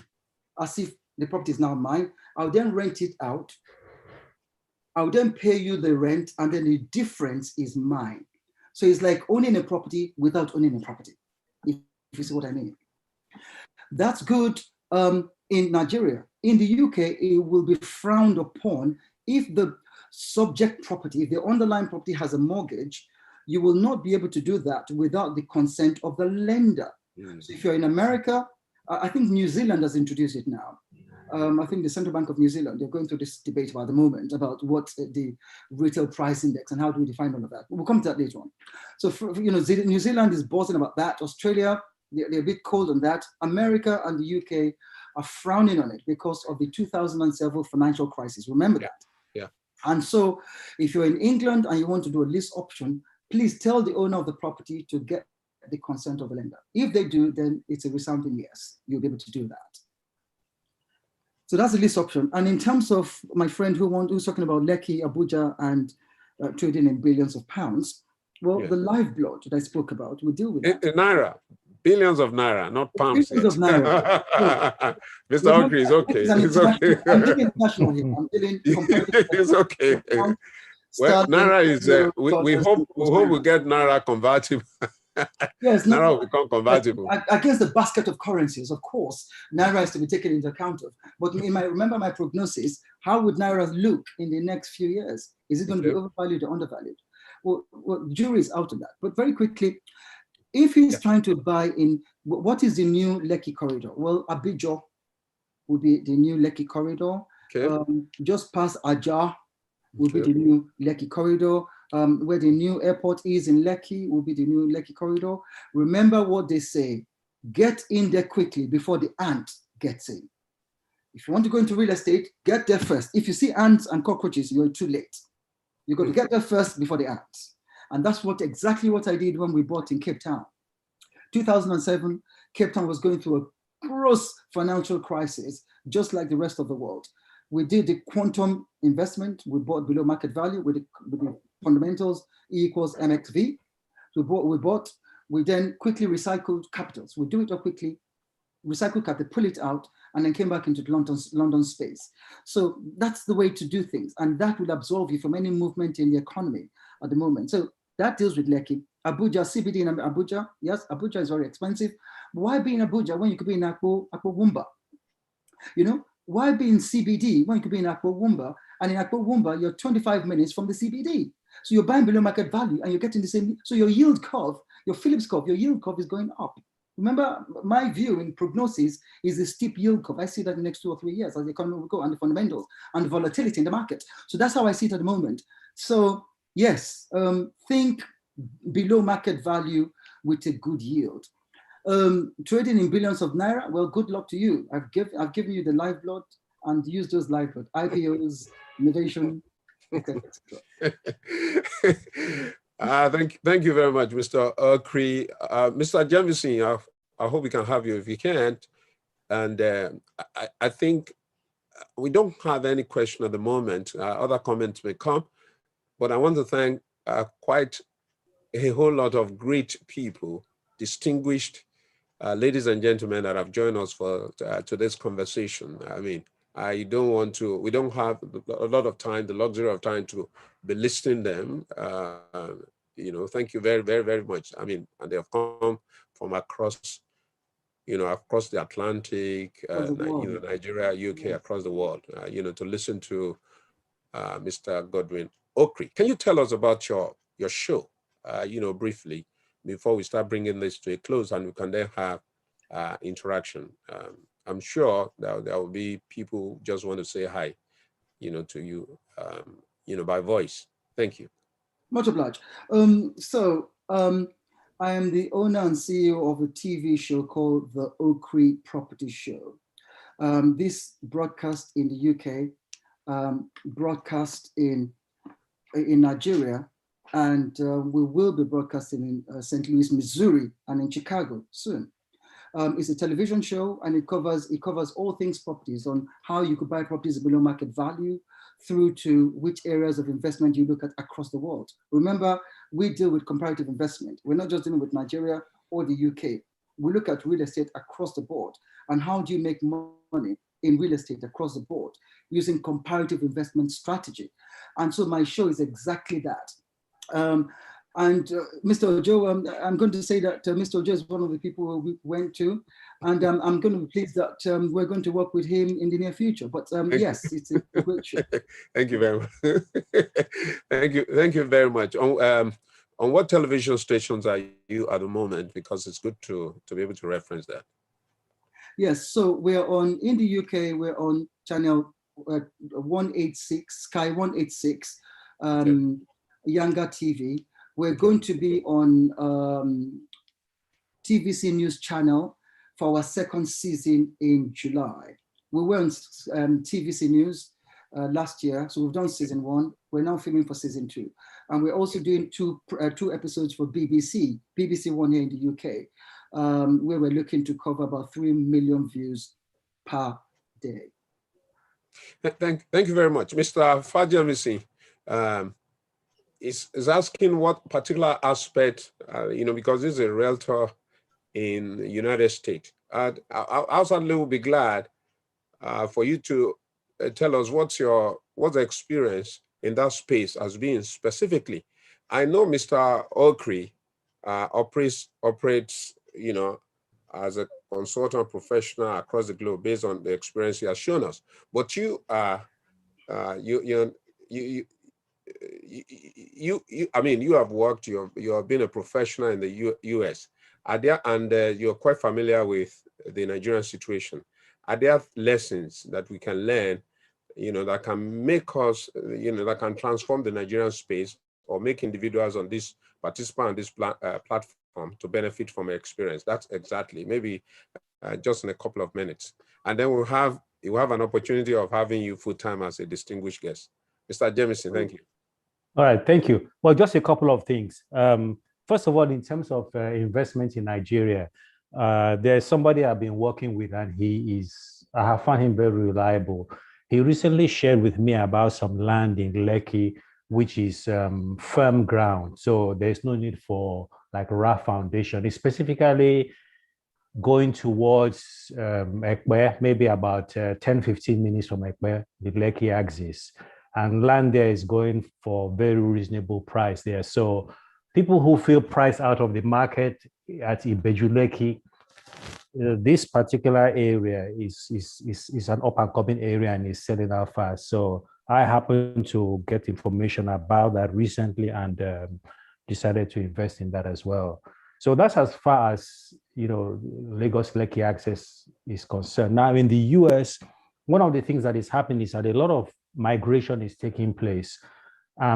as if the property is now mine. I'll then rent it out. I'll then pay you the rent, and then the difference is mine. So it's like owning a property without owning a property, if you see what I mean. That's good in Nigeria. In the UK, it will be frowned upon if the subject property, if the underlying property has a mortgage, you will not be able to do that without the consent of the lender. So if you're in America, I think New Zealand has introduced it now. I think the Central Bank of New Zealand, they're going through this debate at the moment about what the retail price index and how do we define all of that. We'll come to that later on. So, New Zealand is buzzing about that. Australia, they're a bit cold on that. America and the UK are frowning on it because of the 2007 financial crisis. Remember that. Yeah. And so if you're in England and you want to do a lease option, please tell the owner of the property to get the consent of the lender. If they do, then it's a resounding yes. You'll be able to do that. So that's the lease option. And in terms of my friend who's talking about Lekki, Abuja, and trading in billions of pounds, well, the lifeblood that I spoke about, we deal with that. In Naira, billions of Naira, not pounds. Billions of Naira. Mr. Okri, it's okay. It's okay. I'm dealing international here. I'm dealing comparative. It's okay. Well, Naira is, we hope we get Naira convertible. Yes, Naira will become convertible. Against the basket of currencies, of course, Naira is to be taken into account of. But remember my prognosis, how would Naira look in the next few years? Is it going to be overvalued or undervalued? Well, jury is out on that. But very quickly, if he's trying to buy in, what is the new Lekki corridor? Well, Abidjan would be the new Lekki corridor. Just past Ajah will be the new Lekki corridor. Where the new airport is in Lekki will be the new Lekki corridor. Remember what they say, get in there quickly before the ant gets in. If you want to go into real estate, get there first. If you see ants and cockroaches, you're too late. You've got to get there first before the ants. And that's exactly what I did when we bought in Cape Town. 2007, Cape Town was going through a gross financial crisis, just like the rest of the world. We did the quantum investment. We bought below market value with the fundamentals, E equals MXV. We then quickly recycled capitals. We do it up quickly, recycle capital, pull it out, and then came back into London space. So that's the way to do things. And that will absolve you from any movement in the economy at the moment. So that deals with Lekki. Abuja, CBD in Abuja. Yes, Abuja is very expensive. But why be in Abuja when you could be in Akpo Wumba? Why be in CBD when you could be in Akpo Wumba? And in Akpo Wumba, you're 25 minutes from the CBD. So you're buying below market value and you're getting the same. So your yield curve, your Phillips curve, your yield curve is going up. Remember, my view in prognosis is a steep yield curve. I see that in the next 2 or 3 years as the economy will go, and the fundamentals and the volatility in the market. So that's how I see it at the moment. So yes, think below market value with a good yield. Trading in billions of Naira, well, good luck to you. I've given you the lifeblood, and use those lifeblood, IPOs, innovation, etc. Thank you very much, Mr. Okri. Mr. Jameson, I hope we can have you if you can't. And I think we don't have any question at the moment. Other comments may come, but I want to thank quite a whole lot of great people, distinguished ladies and gentlemen that have joined us for today's conversation. I mean, we don't have a lot of time, the luxury of time to be listening them. Thank you very, very, very much. I mean, and they have come from across the Atlantic, Nigeria, UK, across the world, to listen to Mr. Godwin Okri. Can you tell us about your show, briefly, before we start bringing this to a close, and we can then have interaction. I'm sure that there will be people who just want to say hi, to you, by voice. Thank you. Much obliged. I am the owner and CEO of a TV show called the Okri Property Show. This broadcast in the UK, broadcast in Nigeria, and we will be broadcasting in St. Louis, Missouri, and in Chicago soon. It's a television show, and it covers all things properties, on how you could buy properties below market value, through to which areas of investment you look at across the world. Remember, we deal with comparative investment. We're not just dealing with Nigeria or the UK. We look at real estate across the board, and how do you make money in real estate across the board using comparative investment strategy. And so my show is exactly that. Mr. Ojo, I'm going to say that Mr. Ojo is one of the people we went to, and I'm going to be pleased that we're going to work with him in the near future. But yes, it's a great show. Thank you very much. Thank you very much. On what television stations are you at the moment? Because it's good to be able to reference that. Yes, so we're on, in the UK, we're on channel 186, Sky 186, Younger TV. We're going to be on TVC News Channel for our second season in July. We were on TVC News last year, so we've done season 1. We're now filming for season 2. And we're also doing two episodes for BBC One here in the UK, where we're looking to cover about 3 million views per day. Thank you very much. Mr. Fajemisi is asking what particular aspect, because this is a realtor in the United States. I certainly will be glad for you to tell us what's the experience in that space has been specifically. I know Mr. Okri operates, as a consultant professional across the globe based on the experience he has shown us. But you have worked. You have been a professional in the U.S. And you're quite familiar with the Nigerian situation. Are there lessons that we can learn, that can make us, that can transform the Nigerian space or make individuals on this participant on this platform to benefit from experience? That's exactly, maybe just in a couple of minutes. And then you'll have an opportunity of having you full-time as a distinguished guest. Mr. Jamison, thank you. All right, thank you. Well, just a couple of things. First of all, in terms of investment in Nigeria, there's somebody I've been working with, and I have found him very reliable. He recently shared with me about some land in Lekki, which is firm ground. So there's no need for like raft foundation. It's specifically going towards Ekpe, maybe about 10-15 minutes from Ekpe, the Lekki axis. And land there is going for very reasonable price there. So people who feel priced out of the market at Ibeju Lekki, this particular area is an up and coming area and is selling out fast. So I happened to get information about that recently and decided to invest in that as well. So that's as far as, Lagos Lekki access is concerned. Now in the US, one of the things that is happening is that a lot of migration is taking place.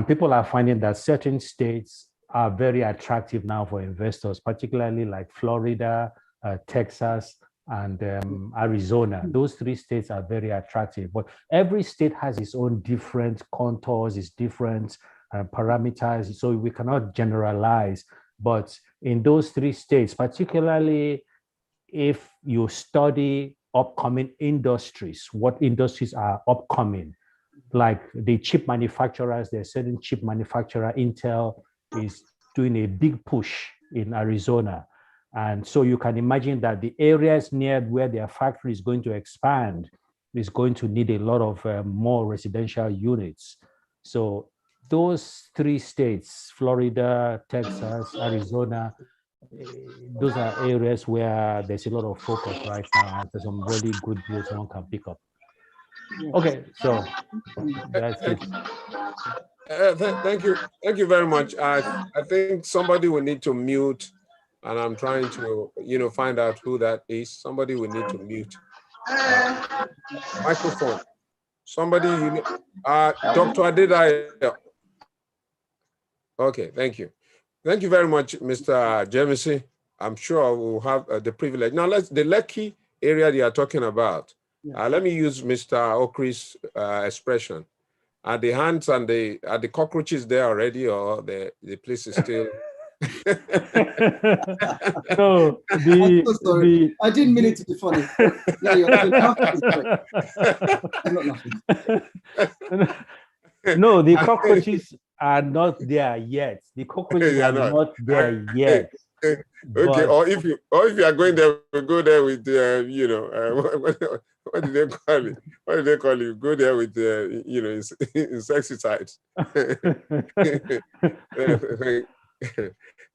People are finding that certain states are very attractive now for investors, particularly like Florida, Texas, and Arizona. Those 3 states are very attractive, but every state has its own different contours, its different parameters, so we cannot generalize. But in those 3 states, particularly if you study upcoming industries, what industries are upcoming, like the chip manufacturers, there's certain chip manufacturer, Intel is doing a big push in Arizona. And so you can imagine that the areas near where their factory is going to expand is going to need a lot of more residential units. So those 3 states, Florida, Texas, Arizona, those are areas where there's a lot of focus right now, and there's some really good deals one can pick up. Okay, so that's it. Thank you very much. I think somebody will need to mute and I'm trying to, find out who that is. Somebody will need to mute. Microphone. Somebody, Dr. Adedayo. Okay, thank you. Thank you very much, Mr. Jemison. I'm sure we'll have the privilege. Now, the Lekki area they are talking about. Yeah. Let me use Mr. Okri's expression. Are the hands and are the cockroaches there already, or the place is still? No, I'm so sorry. I didn't mean it to be funny. Yeah, your laughter is great. I'm not laughing. No, the cockroaches are not there yet. The cockroaches are not there yet. Okay, but, or if you are going there, we go there with what do they call it? What do they call it? Go there with insecticides.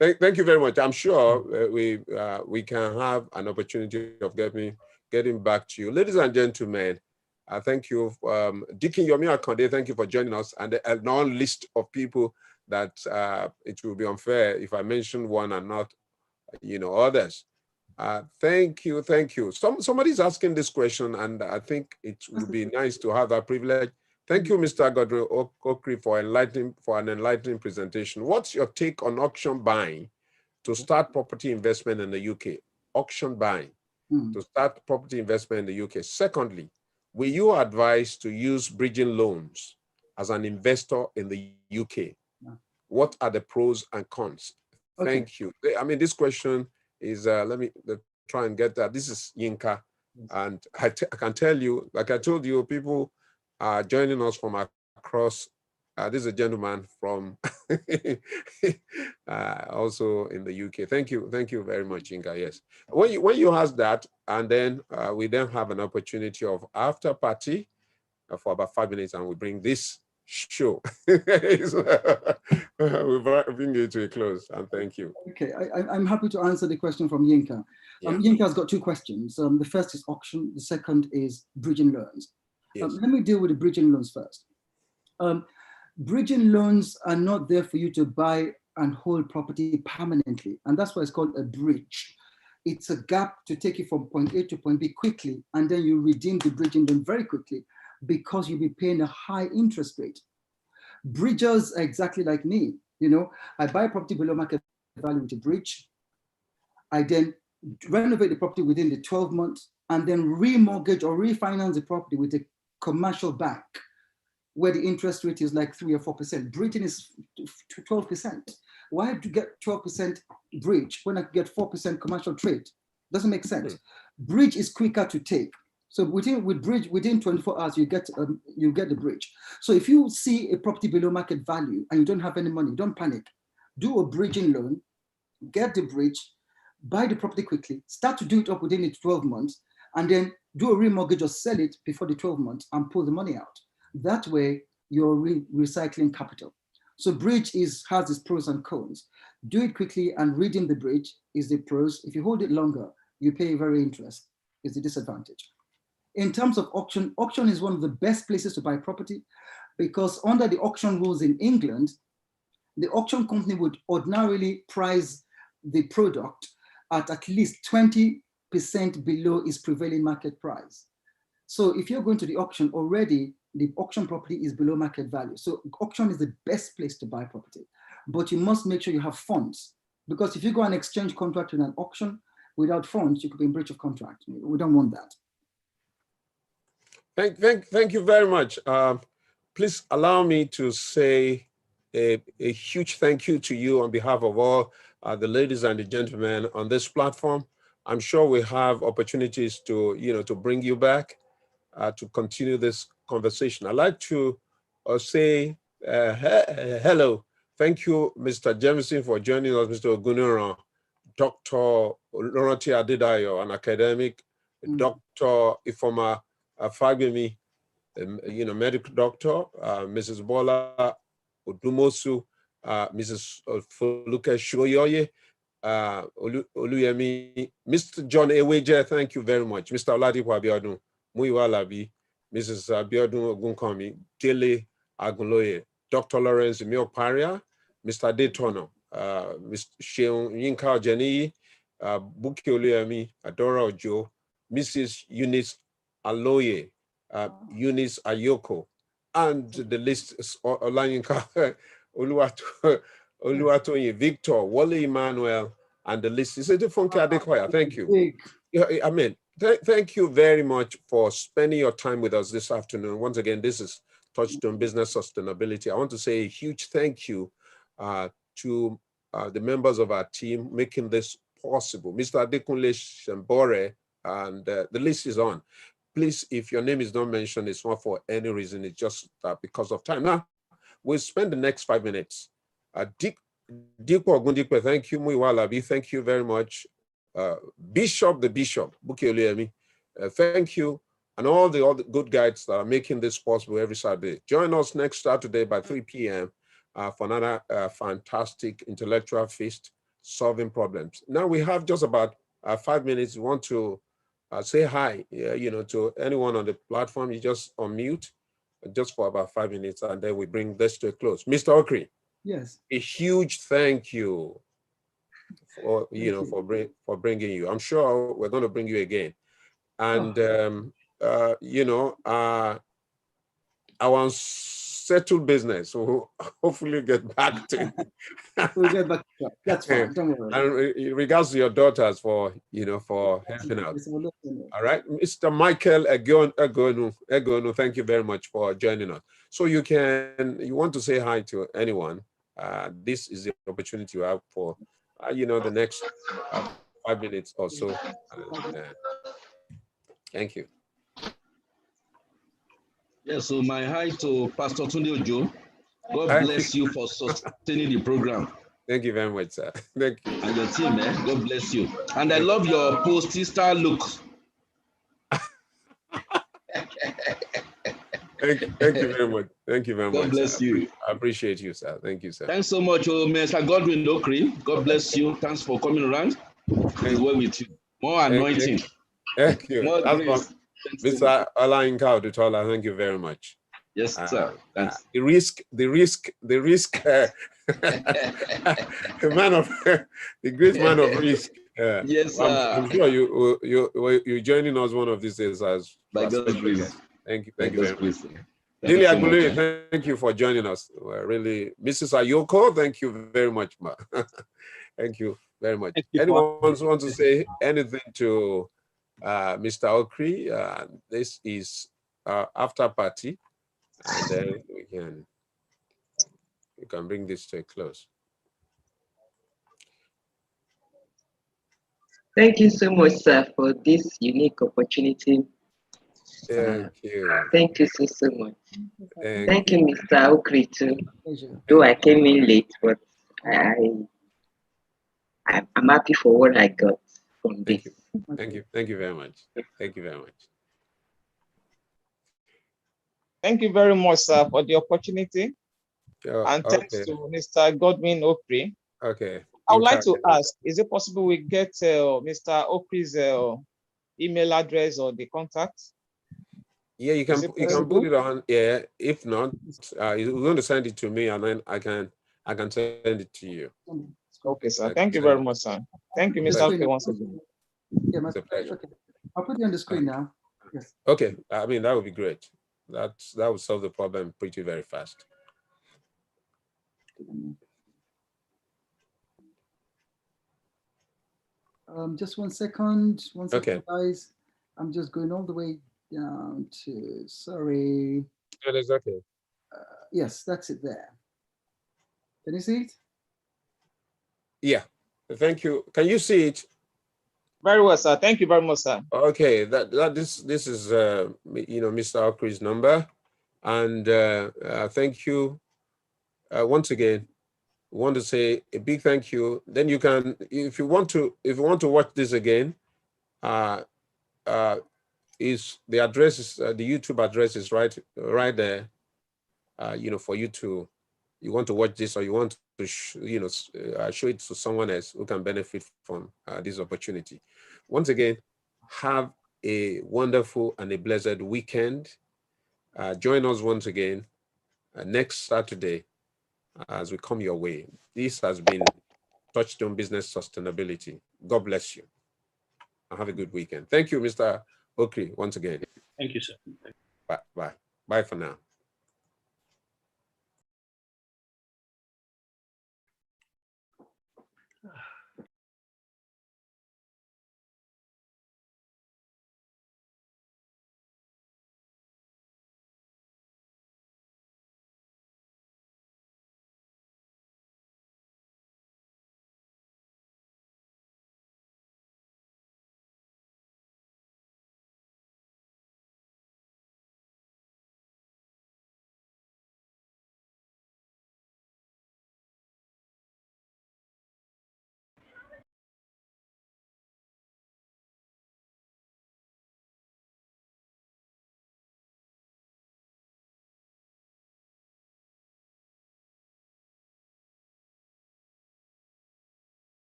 Thank you very much. I'm sure we can have an opportunity of getting back to you, ladies and gentlemen. Thank you, Dikin Yomi Akonde. Thank you for joining us, and a long list of people that it will be unfair if I mention one and not, others. Thank you. Somebody's asking this question, and I think it would be nice to have that privilege. Thank you, Mr. Godwin Okri, for an enlightening presentation. What's your take on auction buying to start property investment in the UK? Auction buying to start property investment in the UK. Secondly, will you advise to use bridging loans as an investor in the UK? What are the pros and cons? Okay. Thank you. I mean, this question is, let me try and get that. This is Yinka. Yes. And I can tell you, like I told you, people are joining us from across. This is a gentleman from also in the UK. Thank you very much, Yinka. Yes. When you ask that, and then we then have an opportunity of after party for about 5 minutes, and we bring this show. We bring it to a close, and thank you. Okay, I'm happy to answer the question from Yinka. Yeah. Yinka's got two questions. The first is auction. The second is bridging loans. Yes. Let me deal with the bridging loans first. Bridging loans are not there for you to buy and hold property permanently, and that's why it's called a bridge. It's a gap to take you from point A to point B quickly, and then you redeem the bridging loan very quickly because you'll be paying a high interest rate. Bridgers are exactly like me. I buy property below market value with a bridge. I then renovate the property within the 12 months and then remortgage or refinance the property with a commercial bank where the interest rate is like 3 or 4%. Bridging is 12%. Why to get 12% bridge when I could get 4% commercial trade? Doesn't make sense. Bridge is quicker to take. So within 24 hours, you get the bridge. So if you see a property below market value and you don't have any money, don't panic. Do a bridging loan, get the bridge, buy the property quickly, start to do it up within the 12 months, and then do a remortgage or sell it before the 12 months and pull the money out. That way, you're recycling capital. So bridge has its pros and cons. Do it quickly and redeem the bridge is the pros. If you hold it longer, you pay very interest, is the disadvantage. In terms of auction, auction is one of the best places to buy property because under the auction rules in England, the auction company would ordinarily price the product at least 20% below its prevailing market price. So if you're going to the auction already, the auction property is below market value. So auction is the best place to buy property, but you must make sure you have funds because if you go and exchange contract in an auction without funds, you could be in breach of contract. We don't want that. Thank you very much. Please allow me to say a huge thank you to you on behalf of all the ladies and the gentlemen on this platform. I'm sure we have opportunities to bring you back to continue this conversation. I'd like to say hello. Thank you, Mr. Jemison, for joining us, Mr. Ogunuran, Dr. Olorunti Adedayo, an academic, Dr. Ifoma Fagbemi, medical doctor, Mrs. Bola Odumosu, Mrs. Foluke Shoyoye, Oluyemi, Mr. John Eweje, thank you very much. Mr. Oladipo Abiodun, Muyiwa Labi, Mrs. Abiodun Ogunkanmi, Dele Agunloye, Dr. Lawrence Mioparia, Mr. Daytono, Mr. Sheon Yinka Jeni, Buki Oluyemi, Adora Ojo, Mrs. Eunice Aloye, Eunice Ayoko, and the list is Olayinka Oluwatoyin, Victor, Wale Emmanuel, and the list is a different Adekoya. Thank you. I mean, thank you very much for spending your time with us this afternoon. Once again, this is Touchstone Business Sustainability. I want to say a huge thank you to the members of our team making this possible. Mr. Adekunle Shembore, and the list is on. Please, if your name is not mentioned, it's not for any reason, it's just because of time. Now, we'll spend the next 5 minutes. Dikpo Ogundikpe, thank you. Muiwalabi, thank you very much. Bishop, Buki Oluyemi, thank you. And all the good guides that are making this possible every Saturday. Join us next Saturday by 3 p.m. For another fantastic intellectual feast, solving problems. Now we have just about 5 minutes. We want to say hi, to anyone on the platform. You just unmute just for about 5 minutes, and then we bring this to a close. Mr. Okri. Yes. A huge thank you for for bringing you. I'm sure we're going to bring you again, and our settled business. So hopefully get back to. We'll get back to that. That's fine. Don't worry. And in regards to your daughters for helping out. All right, Mr. Michael Egonu, thank you very much for joining us. So you want to say hi to anyone. This is the opportunity you have for the next 5 minutes or so. Thank you. Yeah, so my hi to Pastor Tunde Ojo. God bless you for sustaining the program. Thank you very much, sir. Thank you. And your team, God bless you. And I love your post-Easter look. Thank you very much. Thank you very much. God bless you. I appreciate you, sir. Thank you, sir. Thanks so much, Mr. Godwin Okri. God bless you. Thanks for coming around. It's well with you. More anointing. Thank you. More grace. Mr. Olayinka Odutola, thank you very much. Yes, sir. Thanks. The risk. The great man of risk. Yes, sir. I'm sure you're joining us one of these days as by God's grace. Thank you very much. Lily Agbole, thank you for joining us. Really, Mrs. Ayoko, thank you very much, ma. Thank you very much. Anyone want to say anything to Mr. Okri? This is after party, and then we can bring this to a close. Thank you so much, sir, for this unique opportunity. Thank you. Thank you so much. Thank you, Mr. Okri, too. Though I came in late, but I'm happy for what I got from this. Thank you. Thank you very much. Thank you very much. Thank you very much, sir, for the opportunity. And thanks to Mr. Godwin Okri. Okay. I would like to ask, is it possible we get Mr. Okri's email address or the contact? Yeah, you can put it on. Yeah, if not, you're going to send it to me, and then I can send it to you. Okay, sir. Thank you very much, sir. Thank you, Mr. Okri, once again. Yeah, my pleasure. Okay. I'll put you on the screen now. Yes. Okay. I mean, that would be great. That would solve the problem pretty very fast. Just 1 second. One second, okay, guys. I'm just going all the way down to, sorry. That is okay. Yes, that's it there. Can you see it? Yeah. Thank you. Can you see it? Very well, sir. Thank you very much, sir. Okay. This is Mr. Okri's number, and thank you once again. I want to say a big thank you. Then you can, if you want to watch this again, is the address is the YouTube address is right there. For you want to watch this, or you want to show it to someone else who can benefit from this opportunity. Once again, have a wonderful and a blessed weekend. Join us once again next Saturday as we come your way. This has been Touchstone Business Sustainability. God bless you. And have a good weekend. Thank you, Mr. Okri, once again. Thank you, sir. Bye. Bye for now.